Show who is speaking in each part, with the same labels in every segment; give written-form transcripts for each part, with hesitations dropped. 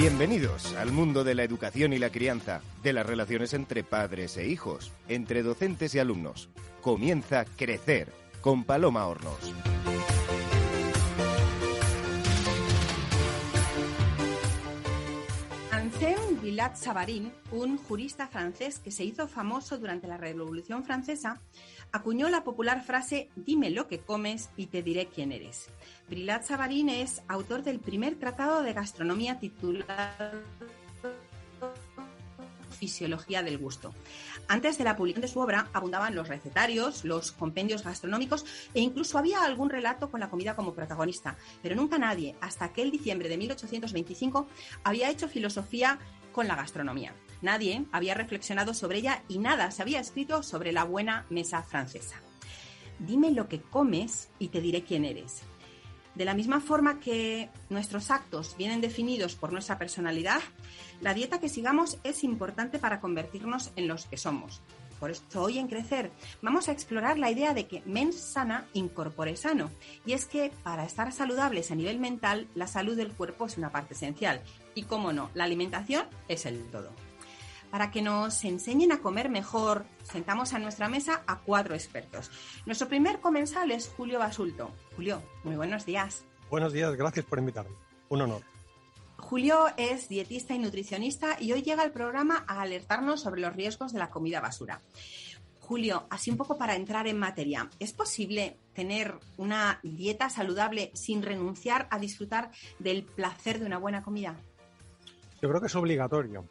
Speaker 1: Bienvenidos al mundo de la educación y la crianza, de las relaciones entre padres e hijos, entre docentes y alumnos. Comienza Crecer con Paloma Hornos.
Speaker 2: Anselm Villatte-Savarin, un jurista francés que se hizo famoso durante la Revolución Francesa, acuñó la popular frase «Dime lo que comes y te diré quién eres». Villatte-Savarin es autor del primer tratado de gastronomía titulado Fisiología del gusto. Antes de la publicación de su obra abundaban los recetarios, los compendios gastronómicos e incluso había algún relato con la comida como protagonista, pero nunca nadie, hasta aquel diciembre de 1825, había hecho filosofía con la gastronomía. Nadie había reflexionado sobre ella y nada se había escrito sobre la buena mesa francesa. Dime lo que comes y te diré quién eres. De la misma forma que nuestros actos vienen definidos por nuestra personalidad, la dieta que sigamos es importante para convertirnos en los que somos. Por eso hoy en Crecer vamos a explorar la idea de que mens sana in corpore sano. Y es que para estar saludables a nivel mental, la salud del cuerpo es una parte esencial. Y cómo no, la alimentación es el todo. Para que nos enseñen a comer mejor, sentamos a nuestra mesa a 4 expertos. Nuestro primer comensal es Julio Basulto. Julio, muy buenos días.
Speaker 3: Buenos días, gracias por invitarme. Un honor.
Speaker 2: Julio es dietista y nutricionista y hoy llega al programa a alertarnos sobre los riesgos de la comida basura. Julio, así un poco para entrar en materia, ¿es posible tener una dieta saludable sin renunciar a disfrutar del placer de una buena comida?
Speaker 3: Yo creo que es obligatorio.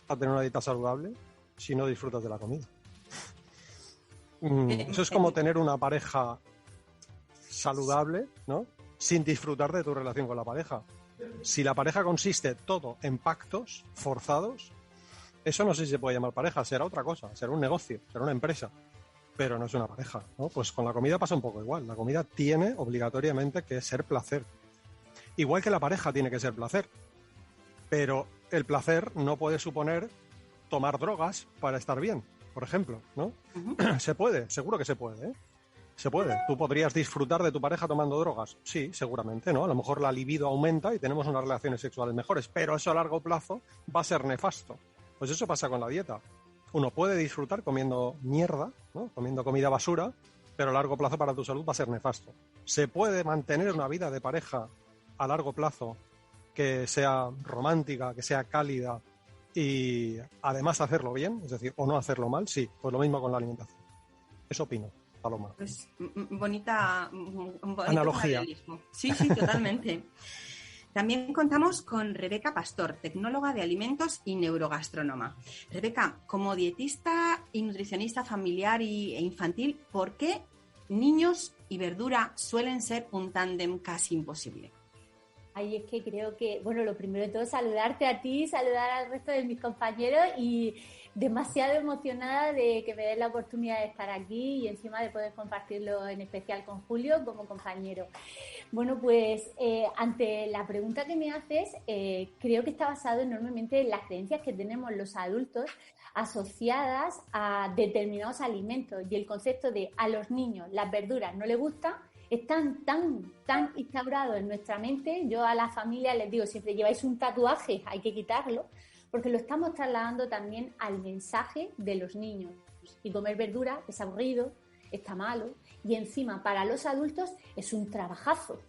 Speaker 3: A tener una dieta saludable si no disfrutas de la comida. Eso es como tener una pareja saludable, ¿no? Sin disfrutar de tu relación con la pareja. Si la pareja consiste todo en pactos forzados, eso no sé si se puede llamar pareja, será otra cosa, será un negocio, será una empresa, pero no es una pareja, ¿no? Pues con la comida pasa un poco igual. La comida tiene obligatoriamente que ser placer. Igual que la pareja tiene que ser placer. Pero el placer no puede suponer tomar drogas para estar bien, por ejemplo, ¿no? Uh-huh. Se puede, seguro que se puede, ¿eh? Se puede. ¿Tú podrías disfrutar de tu pareja tomando drogas? Sí, seguramente, ¿no? A lo mejor la libido aumenta y tenemos unas relaciones sexuales mejores, pero eso a largo plazo va a ser nefasto. Pues eso pasa con la dieta. Uno puede disfrutar comiendo mierda, ¿no? Comiendo comida basura, pero a largo plazo para tu salud va a ser nefasto. Se puede mantener una vida de pareja a largo plazo que sea romántica, que sea cálida y además hacerlo bien, es decir, o no hacerlo mal, sí, pues lo mismo con la alimentación. Eso opino, Paloma.
Speaker 2: Pues bonita
Speaker 3: analogía.
Speaker 2: Sí, totalmente. También contamos con Rebeca Pastor, tecnóloga de alimentos y neurogastrónoma. Rebeca, como dietista y nutricionista familiar e infantil, ¿por qué niños y verdura suelen ser un tándem casi imposible?
Speaker 4: Ay, es que creo que, bueno, lo primero de todo, saludarte a ti, saludar al resto de mis compañeros y demasiado emocionada de que me des la oportunidad de estar aquí y encima de poder compartirlo en especial con Julio como compañero. Bueno, pues ante la pregunta que me haces, creo que está basado enormemente en las creencias que tenemos los adultos asociadas a determinados alimentos y el concepto de a los niños las verduras no les gustan. Están tan instaurados en nuestra mente. Yo a la familia les digo siempre, lleváis un tatuaje, hay que quitarlo, porque lo estamos trasladando también al mensaje de los niños. Y comer verdura es aburrido, está malo, y encima para los adultos es un trabajazo.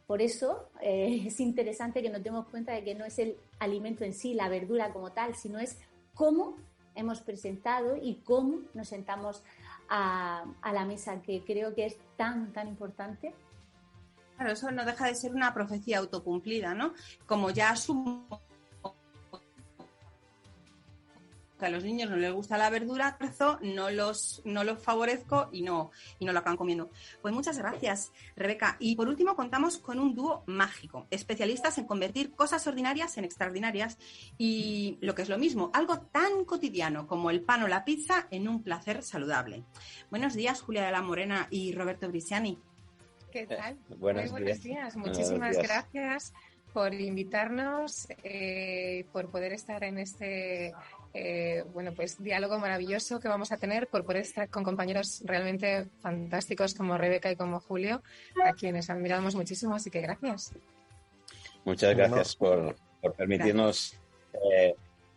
Speaker 4: Por eso es interesante que nos demos cuenta de que no es el alimento en sí, la verdura como tal, sino es cómo hemos presentado y cómo nos sentamos a la mesa, que creo que es tan importante.
Speaker 2: Claro, eso no deja de ser una profecía autocumplida, ¿no? Como ya asumo que a los niños no les gusta la verdura, no los favorezco y no lo acaban comiendo. Pues muchas gracias, Rebeca. Y por último contamos con un dúo mágico, especialistas en convertir cosas ordinarias en extraordinarias y, lo que es lo mismo, algo tan cotidiano como el pan o la pizza en un placer saludable. Buenos días, Julia de la Morena y Roberto Briciani.
Speaker 5: ¿Qué tal?
Speaker 6: Buenos días.
Speaker 5: Muchísimas gracias por invitarnos, por poder estar en este bueno, pues diálogo maravilloso que vamos a tener por poder estar con compañeros realmente fantásticos como Rebeca y como Julio, a quienes admiramos muchísimo, así que gracias.
Speaker 6: Muchas gracias por permitirnos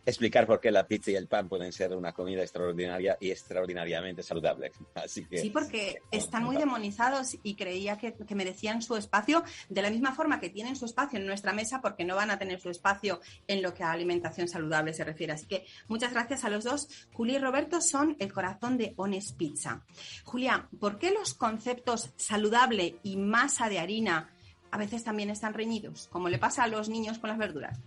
Speaker 6: explicar por qué la pizza y el pan pueden ser una comida extraordinaria y extraordinariamente saludable. Así que,
Speaker 2: sí, porque están muy demonizados y creía que merecían su espacio de la misma forma que tienen su espacio en nuestra mesa, porque no van a tener su espacio en lo que a alimentación saludable se refiere. Así que muchas gracias a los dos. Julia y Roberto son el corazón de Honest Pizza. Julia, ¿por qué los conceptos saludable y masa de harina a veces también están reñidos, como le pasa a los niños con las verduras?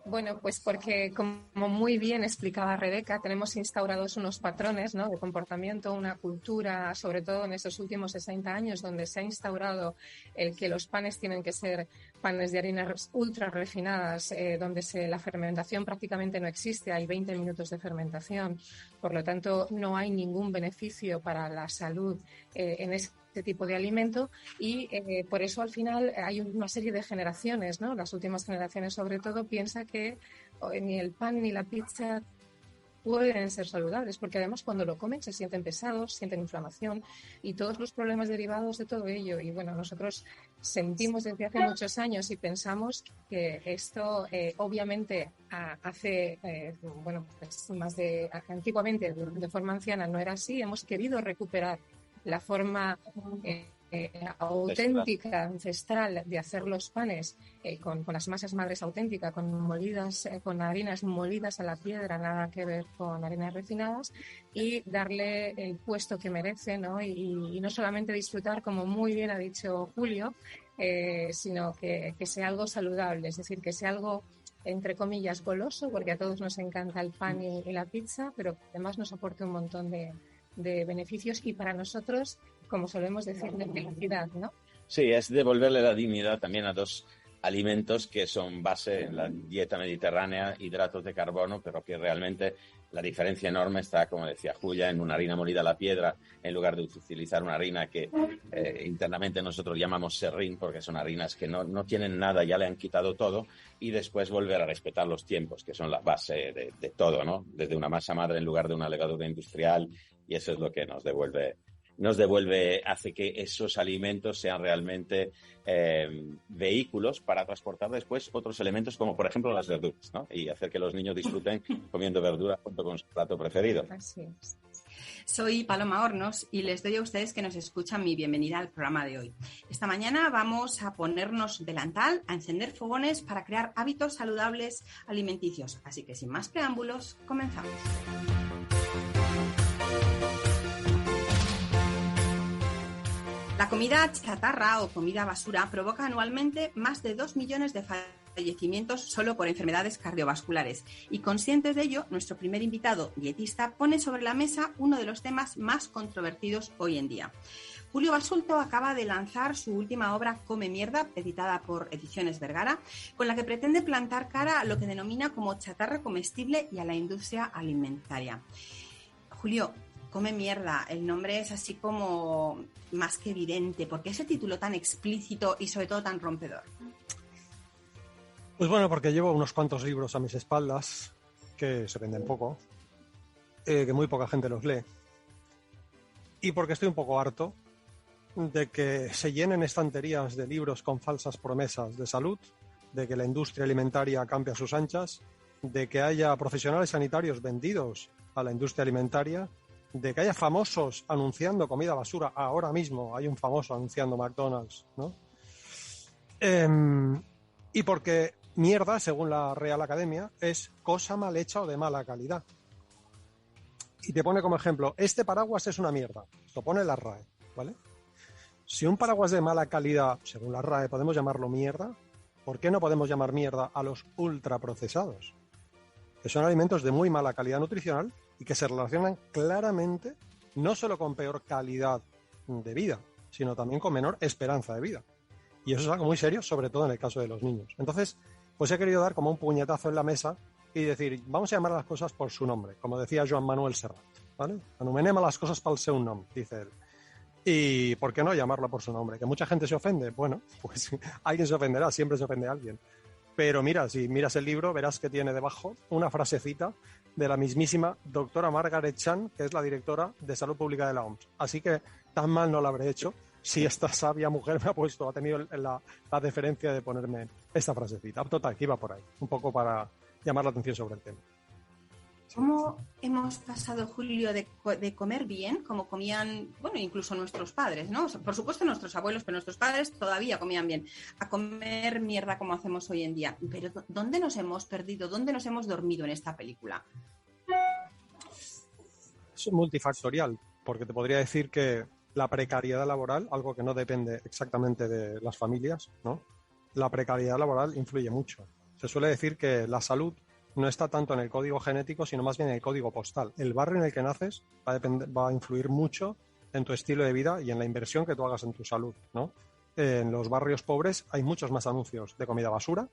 Speaker 5: Bueno, pues porque, como muy bien explicaba Rebeca, tenemos instaurados unos patrones, ¿no?, de comportamiento, una cultura, sobre todo en estos últimos 60 años, donde se ha instaurado el que los panes tienen que ser panes de harinas ultra refinadas, donde la fermentación prácticamente no existe, hay 20 minutos de fermentación, por lo tanto no hay ningún beneficio para la salud en este tipo de alimento y por eso al final hay una serie de generaciones, ¿no? Las últimas generaciones sobre todo piensa que ni el pan ni la pizza pueden ser saludables, porque además cuando lo comen se sienten pesados, sienten inflamación y todos los problemas derivados de todo ello. Y bueno, nosotros sentimos desde hace muchos años y pensamos que esto obviamente hace, bueno, pues antiguamente de forma anciana no era así, hemos querido recuperar la forma auténtica, ancestral de hacer los panes con las masas madres auténticas, con harinas molidas a la piedra, nada que ver con harinas refinadas, y darle el puesto que merece, ¿no? Y no solamente disfrutar, como muy bien ha dicho Julio, sino que sea algo saludable, es decir, que sea algo entre comillas goloso, porque a todos nos encanta el pan y la pizza, pero además nos aporte un montón de beneficios y para nosotros, como solemos decir, de felicidad, ¿no?
Speaker 6: Sí, es devolverle la dignidad también a dos alimentos que son base en la dieta mediterránea, hidratos de carbono, pero que realmente la diferencia enorme está, como decía Julia, en una harina molida a la piedra, en lugar de utilizar una harina que internamente nosotros llamamos serrín, porque son harinas que no tienen nada, ya le han quitado todo, y después volver a respetar los tiempos, que son la base de todo, ¿no? Desde una masa madre en lugar de una levadura industrial, y eso es lo que nos devuelve, hace que esos alimentos sean realmente vehículos para transportar después otros elementos, como por ejemplo las verduras, ¿no? Y hacer que los niños disfruten comiendo verduras junto con su plato preferido.
Speaker 5: Así es.
Speaker 2: Soy Paloma Hornos y les doy a ustedes que nos escuchan mi bienvenida al programa de hoy. Esta mañana vamos a ponernos delantal, a encender fogones para crear hábitos saludables alimenticios. Así que sin más preámbulos, comenzamos. La comida chatarra o comida basura provoca anualmente más de 2 millones de fallecimientos solo por enfermedades cardiovasculares. Y conscientes de ello, nuestro primer invitado, dietista, pone sobre la mesa uno de los temas más controvertidos hoy en día. Julio Basulto acaba de lanzar su última obra Come Mierda, editada por Ediciones Vergara, con la que pretende plantar cara a lo que denomina como chatarra comestible y a la industria alimentaria. Julio, Come Mierda, el nombre es así como más que evidente. ¿Por qué ese título tan explícito y sobre todo tan rompedor?
Speaker 3: Pues bueno, porque llevo unos cuantos libros a mis espaldas que se venden poco, que muy poca gente los lee, y porque estoy un poco harto de que se llenen estanterías de libros con falsas promesas de salud, de que la industria alimentaria campe a sus anchas, de que haya profesionales sanitarios vendidos a la industria alimentaria, de que haya famosos anunciando comida basura. Ahora mismo hay un famoso anunciando McDonald's, ¿no? Y porque mierda, según la Real Academia, es cosa mal hecha o de mala calidad. Y te pone como ejemplo, este paraguas es una mierda. Lo pone la RAE, ¿vale? Si un paraguas de mala calidad, según la RAE, podemos llamarlo mierda, ¿por qué no podemos llamar mierda a los ultraprocesados? Que son alimentos de muy mala calidad nutricional y que se relacionan claramente no solo con peor calidad de vida, sino también con menor esperanza de vida. Y eso es algo muy serio, sobre todo en el caso de los niños. Entonces, pues he querido dar como un puñetazo en la mesa y decir, vamos a llamar a las cosas por su nombre, como decía Joan Manuel Serrat, ¿vale? Anomenem a las cosas pel seu nom, dice él. Y ¿por qué no llamarla por su nombre? ¿Que mucha gente se ofende? Bueno, pues alguien se ofenderá, siempre se ofende a alguien. Pero mira, si miras el libro, verás que tiene debajo una frasecita de la mismísima doctora Margaret Chan, que es la directora de Salud Pública de la OMS. Así que tan mal no la habré hecho si esta sabia mujer ha tenido la deferencia de ponerme esta frasecita. Total, que iba por ahí, un poco para llamar la atención sobre el tema.
Speaker 2: ¿Cómo hemos pasado, Julio, de comer bien, como comían, bueno, incluso nuestros padres, ¿no? O sea, por supuesto nuestros abuelos, pero nuestros padres todavía comían bien, a comer mierda como hacemos hoy en día? Pero ¿dónde nos hemos perdido? ¿Dónde nos hemos dormido en esta película?
Speaker 3: Es multifactorial, porque te podría decir que la precariedad laboral, algo que no depende exactamente de las familias, ¿no? La precariedad laboral influye mucho. Se suele decir que la salud no está tanto en el código genético, sino más bien en el código postal. El barrio en el que naces va a influir mucho en tu estilo de vida y en la inversión que tú hagas en tu salud, ¿no? En los barrios pobres hay muchos más anuncios de comida basura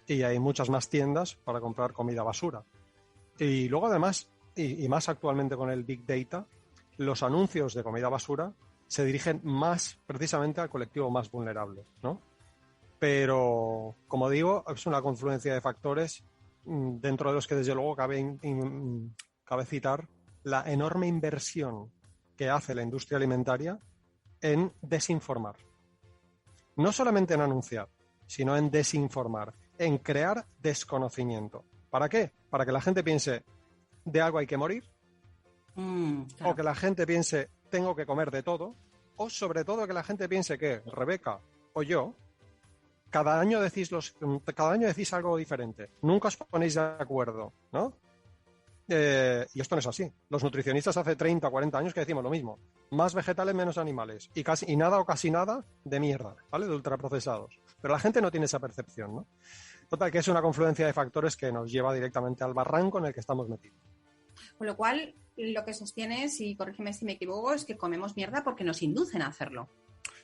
Speaker 3: y hay muchas más tiendas para comprar comida basura. Y luego además, y más actualmente con el Big Data, los anuncios de comida basura se dirigen más precisamente al colectivo más vulnerable, ¿no? Pero, como digo, es una confluencia de factores dentro de los que desde luego cabe citar la enorme inversión que hace la industria alimentaria en desinformar. No solamente en anunciar, sino en desinformar, en crear desconocimiento. ¿Para qué? Para que la gente piense de algo hay que morir,
Speaker 2: Claro.
Speaker 3: o que la gente piense tengo que comer de todo, o sobre todo que la gente piense que Rebeca o yo cada año decís algo diferente, nunca os ponéis de acuerdo, ¿no? Y esto no es así. Los nutricionistas hace 30 o 40 años que decimos lo mismo, más vegetales, menos animales, y nada o casi nada de mierda, ¿vale? De ultraprocesados. Pero la gente no tiene esa percepción, ¿no? Total, que es una confluencia de factores que nos lleva directamente al barranco en el que estamos metidos.
Speaker 2: Con lo cual, lo que sostienes, y corrígeme si me equivoco, es que comemos mierda porque nos inducen a hacerlo.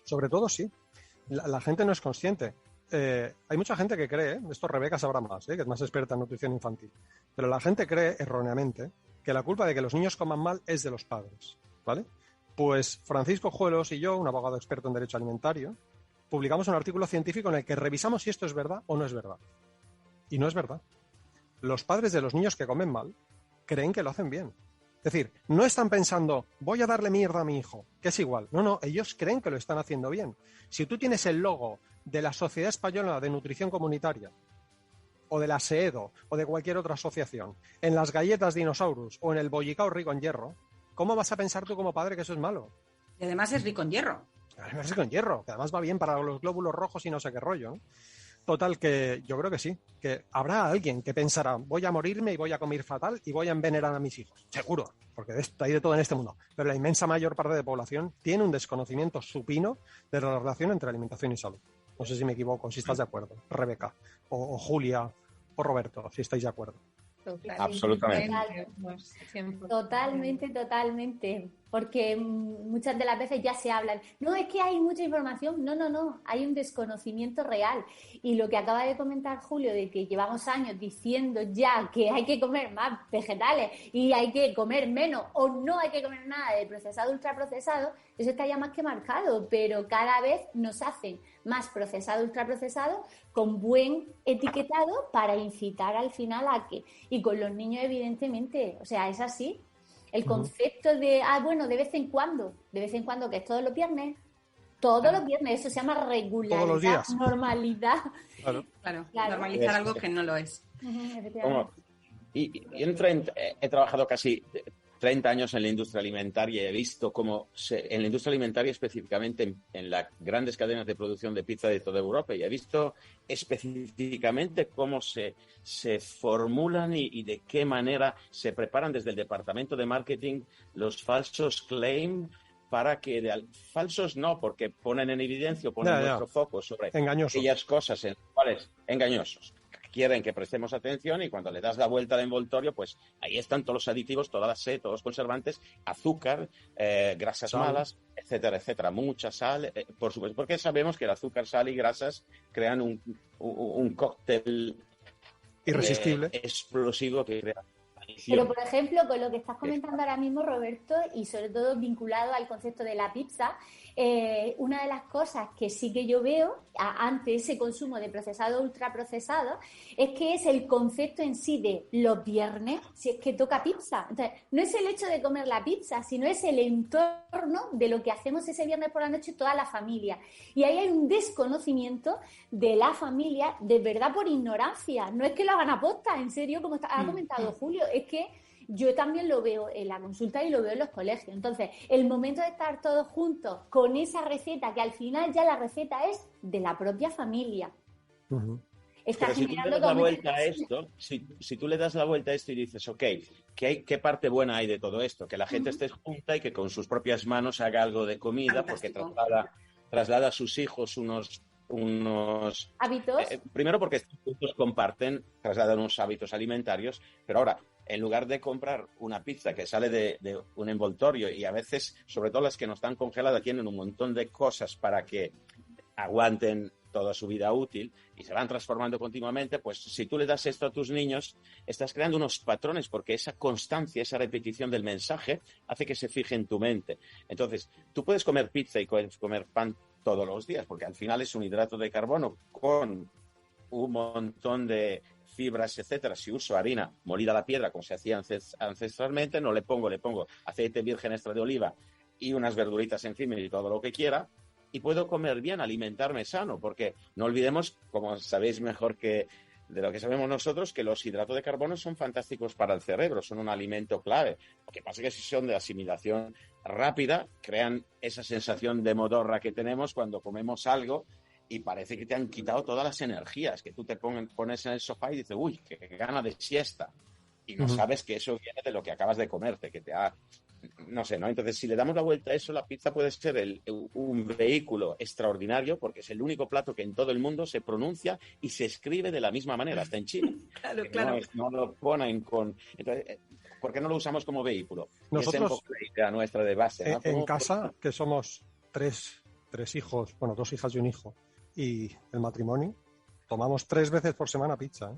Speaker 3: Sobre todo sí. La gente no es consciente. Hay mucha gente que cree, esto Rebeca sabrá más, que es más experta en nutrición infantil, pero la gente cree erróneamente que la culpa de que los niños coman mal es de los padres, ¿vale? Pues Francisco Juelos y yo, un abogado experto en derecho alimentario, publicamos un artículo científico en el que revisamos si esto es verdad o no es verdad. Y no es verdad. Los padres de los niños que comen mal creen que lo hacen bien. Es decir, no están pensando, voy a darle mierda a mi hijo, que es igual. No, ellos creen que lo están haciendo bien. Si tú tienes el logo de la Sociedad Española de Nutrición Comunitaria, o de la SEEDO, o de cualquier otra asociación, en las galletas Dinosaurus o en el bollicao rico en hierro, ¿cómo vas a pensar tú como padre que eso es malo?
Speaker 2: Y además es rico en hierro.
Speaker 3: Además es rico en hierro, que además va bien para los glóbulos rojos y no sé qué rollo, ¿no? Total, que yo creo que sí, que habrá alguien que pensará, voy a morirme y voy a comer fatal y voy a envenenar a mis hijos. Seguro, porque hay de todo en este mundo. Pero la inmensa mayor parte de la población tiene un desconocimiento supino de la relación entre alimentación y salud. No sé si me equivoco, si estás de acuerdo, Rebeca, o Julia, o Roberto, si estáis de acuerdo.
Speaker 6: Absolutamente.
Speaker 4: Totalmente. Porque muchas de las veces ya se hablan, no, es que hay mucha información, no, hay un desconocimiento real. Y lo que acaba de comentar Julio, de que llevamos años diciendo ya que hay que comer más vegetales y hay que comer menos o no hay que comer nada de procesado, ultraprocesado, eso está ya más que marcado, pero cada vez nos hacen más procesado, ultraprocesado, con buen etiquetado para incitar al final a que, y con los niños evidentemente, o sea, es así. El concepto de, de vez en cuando, que es todos los viernes, eso se llama regularidad, normalidad.
Speaker 2: Claro, normalizar algo que no lo es.
Speaker 6: He trabajado casi 30 años en la industria alimentaria y he visto cómo, en la industria alimentaria específicamente, en las grandes cadenas de producción de pizza de toda Europa, y he visto específicamente cómo se formulan y de qué manera se preparan desde el departamento de marketing los falsos claims para que, falsos no, porque ponen en evidencia o ponen nuestro foco sobre aquellas cosas en las cuales, engañosos, quieren que prestemos atención, y cuando le das la vuelta al envoltorio, pues ahí están todos los aditivos, toda la sal, todos los conservantes, azúcar, grasas malas, etcétera, mucha sal, por supuesto, porque sabemos que el azúcar, sal y grasas crean un cóctel
Speaker 3: irresistible,
Speaker 6: explosivo que crea
Speaker 4: Pero, por ejemplo, con lo que estás comentando ahora mismo, Roberto, y sobre todo vinculado al concepto de la pizza, una de las cosas que sí que yo veo ante ese consumo de procesado ultraprocesado es que es el concepto en sí de los viernes, si es que toca pizza. Entonces, no es el hecho de comer la pizza, sino es el entorno de lo que hacemos ese viernes por la noche toda la familia. Y ahí hay un desconocimiento de la familia, de verdad por ignorancia. No es que lo hagan aposta, en serio, como ha comentado Julio, es que yo también lo veo en la consulta y lo veo en los colegios. Entonces, el momento de estar todos juntos con esa receta, que al final ya la receta es de la propia familia.
Speaker 6: Pero si tú le das la vuelta a esto, si tú le das la vuelta a esto y dices, ok, ¿qué parte buena hay de todo esto? Que la gente esté junta y que con sus propias manos haga algo de comida,
Speaker 2: Fantástico.
Speaker 6: porque traslada a sus hijos unos
Speaker 4: ¿Hábitos?
Speaker 6: Primero porque juntos trasladan unos hábitos alimentarios, pero ahora, en lugar de comprar una pizza que sale de un envoltorio y a veces, sobre todo las que no están congeladas, tienen un montón de cosas para que aguanten toda su vida útil y se van transformando continuamente, pues si tú le das esto a tus niños, estás creando unos patrones porque esa constancia, esa repetición del mensaje hace que se fije en tu mente. Entonces, tú puedes comer pizza y puedes comer pan todos los días, porque al final es un hidrato de carbono con un montón de fibras, etcétera. Si uso harina molida a la piedra, como se hacía ancestralmente, no le pongo aceite virgen extra de oliva y unas verduritas encima y todo lo que quiera, y puedo comer bien, alimentarme sano, porque no olvidemos, como sabéis mejor que de lo que sabemos nosotros, que los hidratos de carbono son fantásticos para el cerebro, son un alimento clave. Lo que pasa es que si son de asimilación rápida, crean esa sensación de modorra que tenemos cuando comemos algo y parece que te han quitado todas las energías, que tú te pones en el sofá y dices, uy, qué gana de siesta. Y no sabes que eso viene de lo que acabas de comerte, que te ha... No sé, ¿no? Entonces, si le damos la vuelta a eso, la pizza puede ser un vehículo extraordinario porque es el único plato que en todo el mundo se pronuncia y se escribe de la misma manera, hasta en China.
Speaker 2: Claro.
Speaker 6: No lo ponen con... Entonces, ¿por qué no lo usamos como vehículo?
Speaker 3: Nosotros,
Speaker 6: esa es la idea nuestra de base, ¿no?
Speaker 3: En casa, que somos tres hijos, bueno, 2 hijas y un hijo, y el matrimonio, tomamos 3 veces por semana pizza, ¿eh?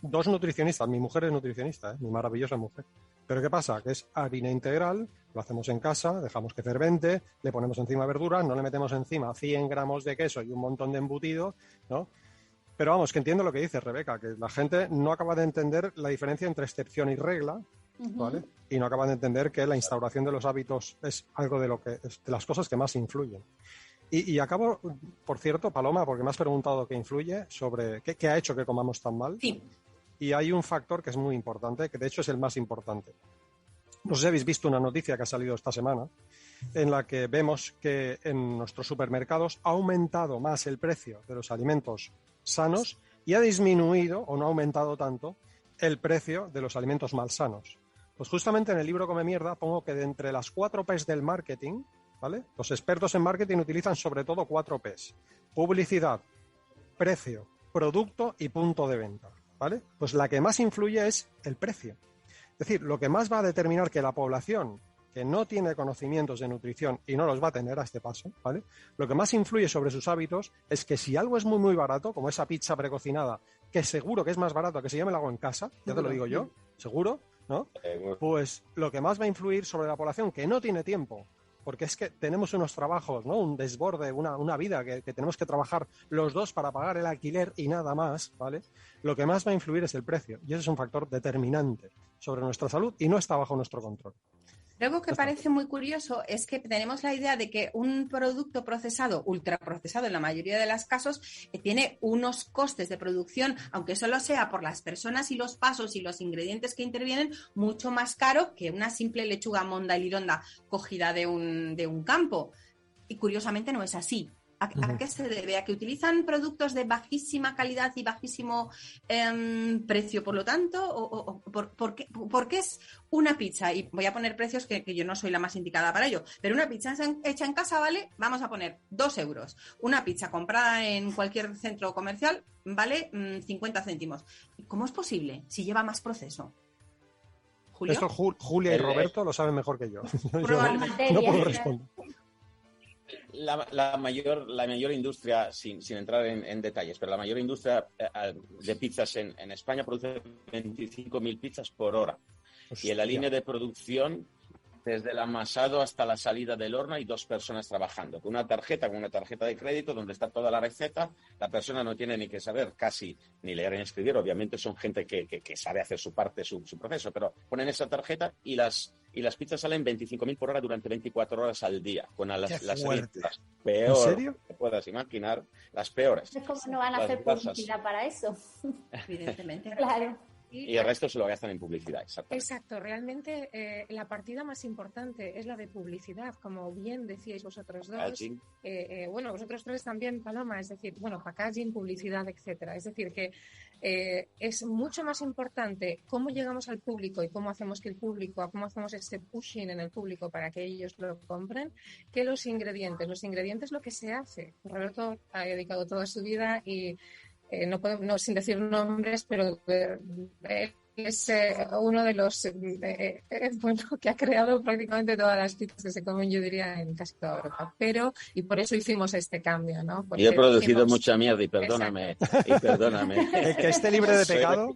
Speaker 3: 2 nutricionistas, mi mujer es nutricionista, ¿eh? Mi maravillosa mujer. Pero ¿qué pasa? Que es harina integral, lo hacemos en casa, dejamos que fermente, le ponemos encima verduras, no le metemos encima 100 gramos de queso y un montón de embutido, ¿no? Pero vamos, que entiendo lo que dice Rebeca, que la gente no acaba de entender la diferencia entre excepción y regla, ¿vale? Y no acaba de entender que la instauración de los hábitos es algo de las cosas que más influyen. Y acabo, por cierto, Paloma, porque me has preguntado qué influye sobre qué ha hecho que comamos tan mal.
Speaker 2: Sí.
Speaker 3: Y hay un factor que es muy importante, que de hecho es el más importante. No sé si habéis visto una noticia que ha salido esta semana, en la que vemos que en nuestros supermercados ha aumentado más el precio de los alimentos sanos y ha disminuido, o no ha aumentado tanto, el precio de los alimentos malsanos. Pues justamente en el libro Come Mierda pongo que de entre las 4 P's del marketing, ¿vale? Los expertos en marketing utilizan sobre todo 4 P's. Publicidad, precio, producto y punto de venta, ¿vale? Pues la que más influye es el precio. Es decir, lo que más va a determinar que la población que no tiene conocimientos de nutrición y no los va a tener a este paso, ¿vale? Lo que más influye sobre sus hábitos es que si algo es muy, muy barato, como esa pizza precocinada, que seguro que es más barato que si yo me la hago en casa, ya te lo digo yo, seguro, ¿no? Pues lo que más va a influir sobre la población que no tiene tiempo, porque es que tenemos unos trabajos, ¿no? Un desborde, una vida que tenemos que trabajar los dos para pagar el alquiler y nada más, ¿vale? Lo que más va a influir es el precio, y ese es un factor determinante sobre nuestra salud y no está bajo nuestro control.
Speaker 2: Algo que parece muy curioso es que tenemos la idea de que un producto procesado, ultraprocesado en la mayoría de los casos, tiene unos costes de producción, aunque solo sea por las personas y los pasos y los ingredientes que intervienen, mucho más caro que una simple lechuga monda y lironda cogida de un campo. Y curiosamente no es así. ¿A qué se debe? ¿A que utilizan productos de bajísima calidad y bajísimo precio, por lo tanto? ¿O por qué es una pizza? Y voy a poner precios que yo no soy la más indicada para ello, pero una pizza hecha en casa vale, vamos a poner 2 euros. Una pizza comprada en cualquier centro comercial vale 50 céntimos. ¿Cómo es posible si lleva más proceso? ¿Julio?
Speaker 3: Esto Julia y Roberto lo saben mejor que yo.
Speaker 2: Probablemente.
Speaker 3: No puedo responder.
Speaker 6: La mayor industria, sin entrar en detalles, pero la mayor industria de pizzas en España produce 25.000 pizzas por hora. Y en la línea de producción, desde el amasado hasta la salida del horno, hay 2 personas trabajando con una tarjeta de crédito donde está toda la receta. La persona no tiene ni que saber casi ni leer ni escribir. Obviamente son gente que sabe hacer su parte, su proceso, pero ponen esa tarjeta y las pizzas salen 25.000 por hora durante 24 horas al día, con las peores,
Speaker 3: ¿En serio?
Speaker 6: que puedas imaginar, las peores.
Speaker 4: ¿Cómo no van a hacer publicidad para eso?
Speaker 2: Evidentemente.
Speaker 4: Claro.
Speaker 6: Y el resto se lo gastan en publicidad, exactamente.
Speaker 5: Exacto, realmente la partida más importante es la de publicidad, como bien decíais vosotros dos.
Speaker 6: Packaging.
Speaker 5: Bueno, vosotros tres también, Paloma, es decir, bueno, packaging, publicidad, etcétera. Es decir, que es mucho más importante cómo llegamos al público y cómo hacemos que el público, cómo hacemos ese pushing en el público para que ellos lo compren, que los ingredientes. Los ingredientes, lo que se hace. Roberto ha dedicado toda su vida y no sin decir nombres, pero es uno de los que ha creado prácticamente todas las pizzas que se comen, yo diría, en casi toda Europa. Y por eso hicimos este cambio, ¿no? Porque
Speaker 6: yo he producido mucha mierda y perdóname.
Speaker 3: Que esté libre de pecado.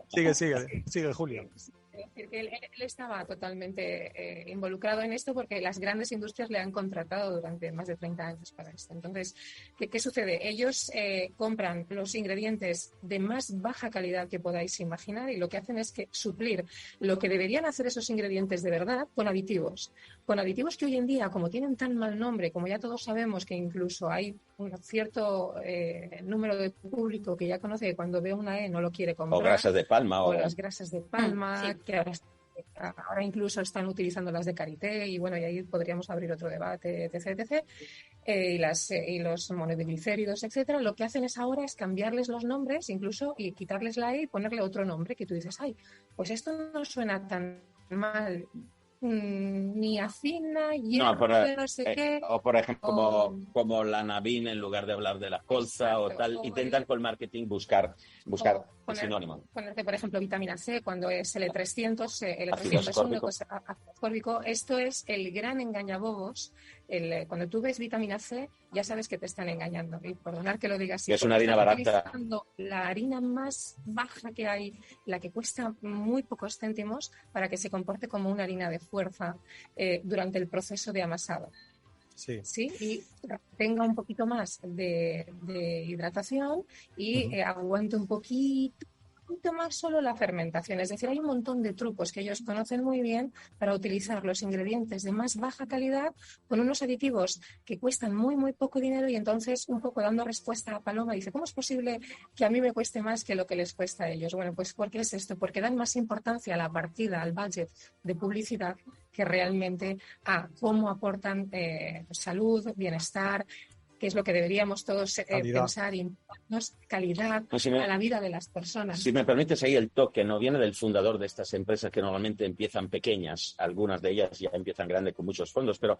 Speaker 3: Sigue, Julia.
Speaker 5: Es decir, que él estaba totalmente involucrado en esto porque las grandes industrias le han contratado durante más de 30 años para esto. Entonces, ¿qué sucede? Ellos compran los ingredientes de más baja calidad que podáis imaginar y lo que hacen es que suplir lo que deberían hacer esos ingredientes de verdad con aditivos. Con aditivos que hoy en día, como tienen tan mal nombre, como ya todos sabemos que incluso hay un cierto número de público que ya conoce que cuando ve una no lo quiere comprar.
Speaker 6: O grasas de palma.
Speaker 5: O las grasas de palma, sí. Que ahora incluso están utilizando las de karité y bueno, y ahí podríamos abrir otro debate, etc. Y los monoglicéridos, etcétera. Lo que hacen ahora es cambiarles los nombres incluso y quitarles la E y ponerle otro nombre que tú dices, ay, pues esto no suena tan mal. Niacina, hierro, no sé qué.
Speaker 6: O por ejemplo, como la Navin, en lugar de hablar de la colza. Exacto, o tal, intentan con el marketing buscar el sinónimo.
Speaker 5: Ponerte, por ejemplo, vitamina C, cuando es L300, L300 es un ascórbico. Esto es el gran engañabobos. Cuando tú ves vitamina C, ya sabes que te están engañando. Y perdonar que lo digas así.
Speaker 6: Es una harina barata.
Speaker 5: La harina más baja que hay, la que cuesta muy pocos céntimos, para que se comporte como una harina de fuerza durante el proceso de amasado. Sí, y tenga un poquito más de hidratación y aguante un poquito más solo la fermentación. Es decir, hay un montón de trucos que ellos conocen muy bien para utilizar los ingredientes de más baja calidad con unos aditivos que cuestan muy, muy poco dinero y entonces un poco dando respuesta a Paloma dice, ¿cómo es posible que a mí me cueste más que lo que les cuesta a ellos? Bueno, pues ¿por qué es esto? Porque dan más importancia a la partida, al budget de publicidad que realmente a cómo aportan salud, bienestar, que es lo que deberíamos todos pensar y importarnos, calidad a la vida de las personas.
Speaker 6: Si me permites ahí el toque, no viene del fundador de estas empresas que normalmente empiezan pequeñas, algunas de ellas ya empiezan grandes con muchos fondos, pero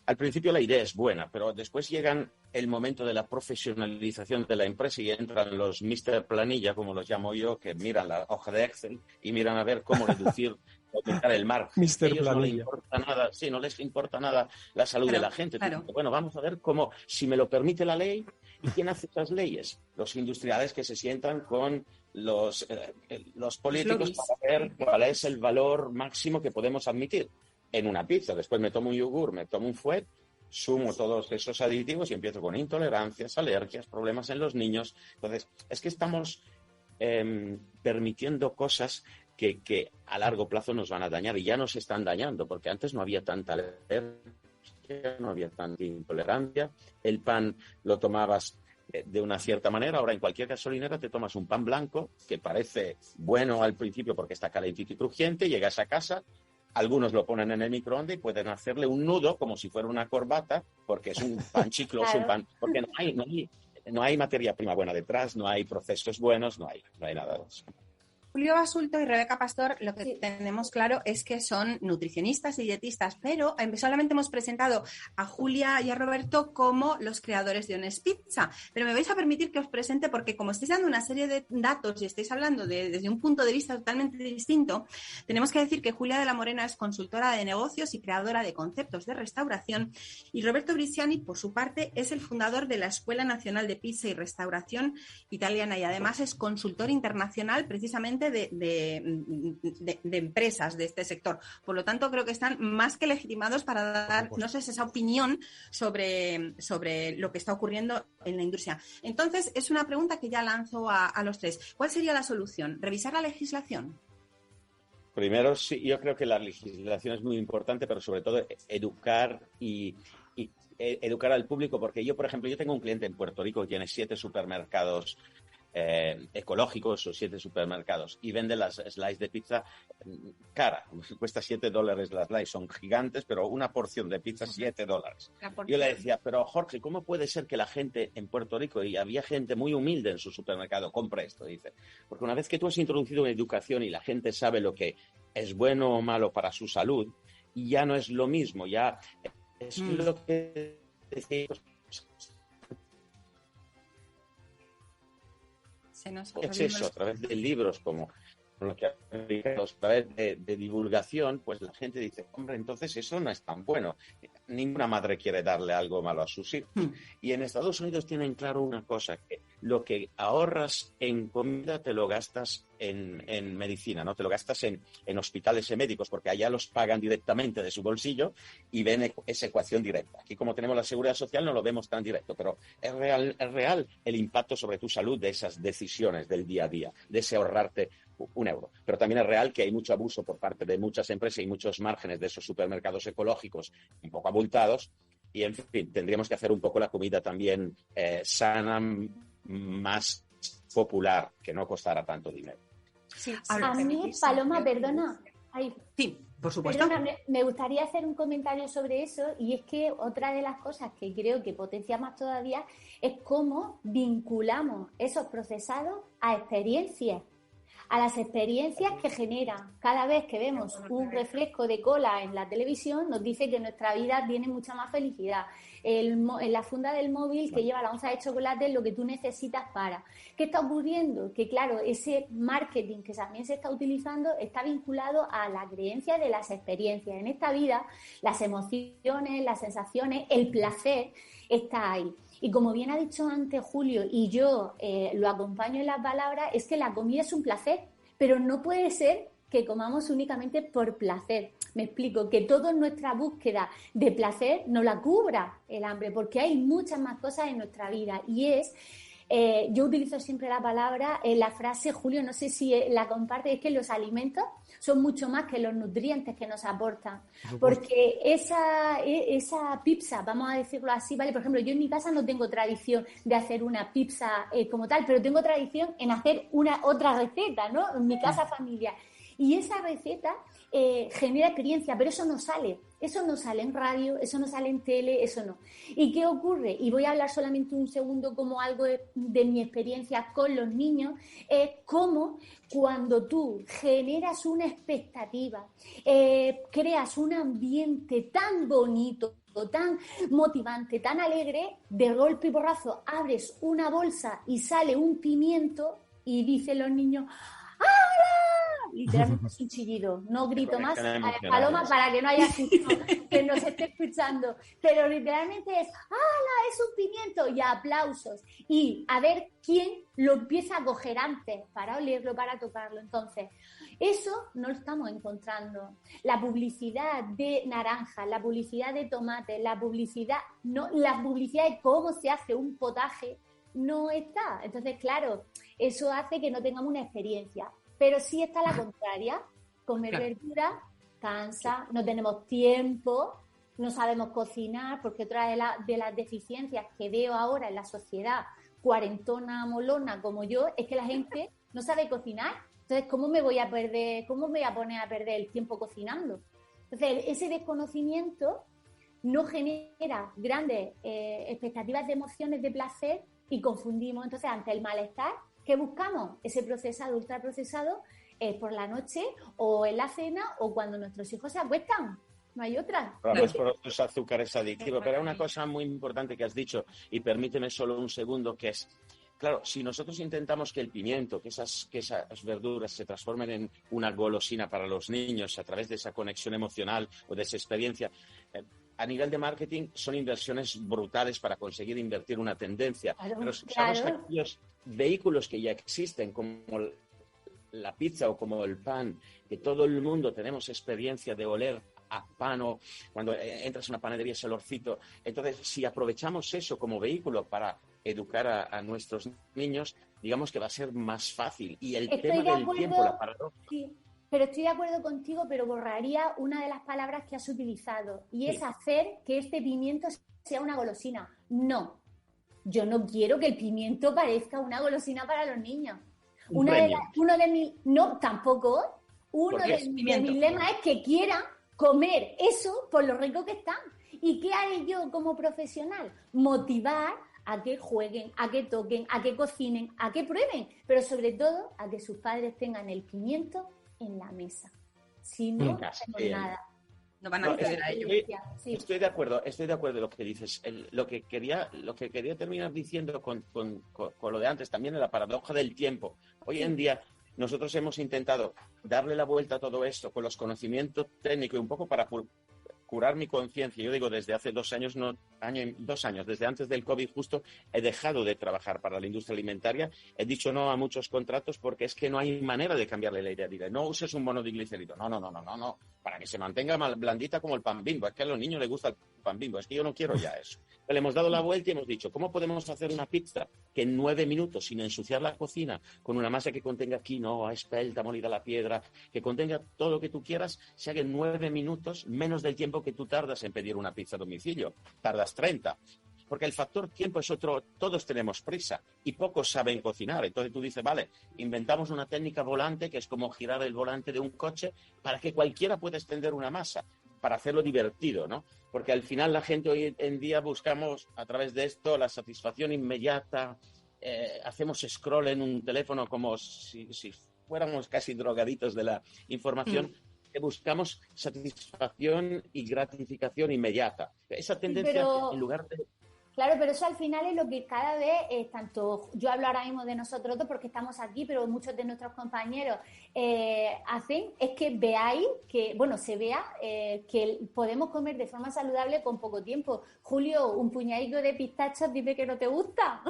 Speaker 6: al principio la idea es buena, pero después llegan el momento de la profesionalización de la empresa y entran los Mr. Planilla, como los llamo yo, que miran la hoja de Excel y miran a ver cómo reducir aumentar el margen. A ellos no les importa nada, no les importa nada la salud de la gente. Claro. Bueno, vamos a ver cómo, si me lo permite la ley, ¿y quién hace esas leyes? Los industriales que se sientan con los políticos para ver cuál es el valor máximo que podemos admitir en una pizza. Después me tomo un yogur, me tomo un fuet, sumo todos esos aditivos y empiezo con intolerancias, alergias, problemas en los niños. Entonces, es que estamos permitiendo cosas que a largo plazo nos van a dañar y ya nos están dañando, porque antes no había tanta alergia, no había tanta intolerancia, el pan lo tomabas de una cierta manera, ahora en cualquier gasolinera te tomas un pan blanco que parece bueno al principio porque está calentito y crujiente, llegas a casa, algunos lo ponen en el microondas y pueden hacerle un nudo como si fuera una corbata, porque es un pan chicloso, un pan, porque no hay materia prima buena detrás, no hay procesos buenos, no hay nada de eso.
Speaker 2: Julio Basulto y Rebeca Pastor, lo que tenemos claro es que son nutricionistas y dietistas, pero solamente hemos presentado a Julia y a Roberto como los creadores de Honest Pizza. Pero me vais a permitir que os presente porque como estáis dando una serie de datos y estáis hablando desde un punto de vista totalmente distinto, tenemos que decir que Julia de la Morena es consultora de negocios y creadora de conceptos de restauración y Roberto Briciani, por su parte, es el fundador de la Escuela Nacional de Pizza y Restauración Italiana y además es consultor internacional precisamente gente de empresas de este sector. Por lo tanto, creo que están más que legitimados para dar, no sé, esa opinión sobre lo que está ocurriendo en la industria. Entonces, es una pregunta que ya lanzo a los tres. ¿Cuál sería la solución? ¿Revisar la legislación?
Speaker 6: Primero, sí, yo creo que la legislación es muy importante, pero sobre todo educar y educar al público, porque yo, por ejemplo, yo tengo un cliente en Puerto Rico que tiene 7 supermercados ecológicos o 7 supermercados y vende las slices de pizza cara, cuesta $7 la slice, son gigantes, pero una porción de pizza $7. Yo le decía, pero Jorge, ¿cómo puede ser que la gente en Puerto Rico, y había gente muy humilde en su supermercado, compre esto? Dice, porque una vez que tú has introducido una educación y la gente sabe lo que es bueno o malo para su salud, ya no es lo mismo, ya es lo que decimos. Es eso, a través de libros como lo que a través de divulgación, pues la gente dice, hombre, entonces eso no es tan bueno. Ninguna madre quiere darle algo malo a sus hijos. Y en Estados Unidos tienen claro una cosa, que lo que ahorras en comida te lo gastas en medicina, ¿no? Te lo gastas en hospitales y médicos, porque allá los pagan directamente de su bolsillo y ven esa ecuación directa. Aquí, como tenemos la seguridad social, no lo vemos tan directo, pero es real el impacto sobre tu salud de esas decisiones del día a día, de ese ahorrarte €1. Pero también es real que hay mucho abuso por parte de muchas empresas y muchos márgenes de esos supermercados ecológicos un poco abultados. Y, en fin, tendríamos que hacer un poco la comida también sana, más popular, que no costara tanto dinero.
Speaker 4: Sí, a mí, Paloma, perdona. Ay,
Speaker 2: sí, por supuesto.
Speaker 4: Perdona, me gustaría hacer un comentario sobre eso, y es que otra de las cosas que creo que potencia más todavía es cómo vinculamos esos procesados a experiencias. A las experiencias que generan. Cada vez que vemos un refresco de cola en la televisión, nos dice que nuestra vida tiene mucha más felicidad. En la funda del móvil que lleva la onza de chocolate es lo que tú necesitas para. ¿Qué está ocurriendo? Que claro, ese marketing que también se está utilizando está vinculado a la creencia de las experiencias. En esta vida, las emociones, las sensaciones, el placer está ahí. Y como bien ha dicho antes Julio, y yo lo acompaño en las palabras, es que la comida es un placer, pero no puede ser que comamos únicamente por placer. Me explico, que toda nuestra búsqueda de placer no la cubra el hambre, porque hay muchas más cosas en nuestra vida. Y yo utilizo siempre la palabra, la frase, Julio, no sé si la comparte, es que los alimentos son mucho más que los nutrientes que nos aportan. Porque esa pizza, vamos a decirlo así, ¿vale? Por ejemplo, yo en mi casa no tengo tradición de hacer una pizza como tal, pero tengo tradición en hacer otra receta, ¿no? En mi casa familiar. Y esa receta genera experiencia, pero eso no sale en radio, eso no sale en tele, eso no. ¿Y qué ocurre? Y voy a hablar solamente un segundo como algo de mi experiencia con los niños, es cómo cuando tú generas una expectativa, creas un ambiente tan bonito, tan motivante, tan alegre, de golpe y porrazo abres una bolsa y sale un pimiento y dicen los niños, literalmente es un chillido, no grito más Paloma para que no haya que nos esté escuchando, pero literalmente es ¡hala! Es un pimiento, y aplausos, y a ver quién lo empieza a coger antes para olerlo, para tocarlo. Entonces eso no lo estamos encontrando. La publicidad de naranja, la publicidad de tomate, la publicidad de cómo se hace un potaje no está. Entonces, claro, eso hace que no tengamos una experiencia. Pero sí está la contraria. Comer verdura cansa, no tenemos tiempo, no sabemos cocinar, porque otra de las deficiencias que veo ahora en la sociedad cuarentona, molona como yo, es que la gente no sabe cocinar. Entonces, ¿cómo me voy a poner a perder el tiempo cocinando? Entonces, ese desconocimiento no genera grandes expectativas de emociones, de placer, y confundimos. Entonces, ante el malestar, ¿qué buscamos? Ese procesado, ultraprocesado, por la noche o en la cena o cuando nuestros hijos se acuestan. No hay otra.
Speaker 6: Pues por los azúcares aditivos. Pero hay una cosa muy importante que has dicho, y permíteme solo un segundo, que es, claro, si nosotros intentamos que el pimiento, que esas verduras se transformen en una golosina para los niños a través de esa conexión emocional o de esa experiencia, a nivel de marketing son inversiones brutales para conseguir invertir una tendencia. Pero usamos aquellos vehículos que ya existen, como la pizza o como el pan, que todo el mundo tenemos experiencia de oler a pan o cuando entras en una panadería ese olorcito. Entonces, si aprovechamos eso como vehículo para educar a nuestros niños, digamos que va a ser más fácil. Y el tema del tiempo, la paradoja...
Speaker 4: Sí, pero estoy de acuerdo contigo, pero borraría una de las palabras que has utilizado, y es hacer que este pimiento sea una golosina. No, yo no quiero que el pimiento parezca una golosina para los niños. No, tampoco. Uno de mis lemas es que quieran comer eso por lo rico que están. ¿Y qué haré yo como profesional? Motivar a que jueguen, a que toquen, a que cocinen, a que prueben, pero sobre todo a que sus padres tengan el pimiento en la mesa. Si no, no hacemos nada.
Speaker 2: No van a acceder a ello.
Speaker 6: Estoy de acuerdo en lo que dices. Lo que quería terminar diciendo con lo de antes, también en la paradoja del tiempo. Hoy en día nosotros hemos intentado darle la vuelta a todo esto con los conocimientos técnicos y un poco para curar mi conciencia. Yo digo, desde hace 2 años, 2 años, desde antes del COVID justo, he dejado de trabajar para la industria alimentaria. He dicho no a muchos contratos porque es que no hay manera de cambiarle la idea. Diré, no uses un monodiglicerido. No. Para que se mantenga más blandita como el pan Bimbo. Es que a los niños les gusta el pan Bimbo. Es que yo no quiero ya eso. Le hemos dado la vuelta y hemos dicho, ¿cómo podemos hacer una pizza que en 9 minutos, sin ensuciar la cocina, con una masa que contenga quinoa, espelta, molida a la piedra, que contenga todo lo que tú quieras, se haga en 9 minutos, menos del tiempo que tú tardas en pedir una pizza a domicilio? Tardas 30. Porque el factor tiempo es otro, todos tenemos prisa y pocos saben cocinar. Entonces tú dices, vale, inventamos una técnica volante que es como girar el volante de un coche para que cualquiera pueda extender una masa, para hacerlo divertido, ¿no? Porque al final la gente hoy en día buscamos a través de esto la satisfacción inmediata, hacemos scroll en un teléfono como si fuéramos casi drogaditos de la información, que buscamos satisfacción y gratificación inmediata. Esa tendencia, en lugar de...
Speaker 4: Claro, pero eso al final es lo que cada vez, tanto yo hablo ahora mismo de nosotros dos porque estamos aquí, pero muchos de nuestros compañeros hacen, es que veáis, se vea que podemos comer de forma saludable con poco tiempo. Julio, un puñadito de pistachos, dime que no te gusta.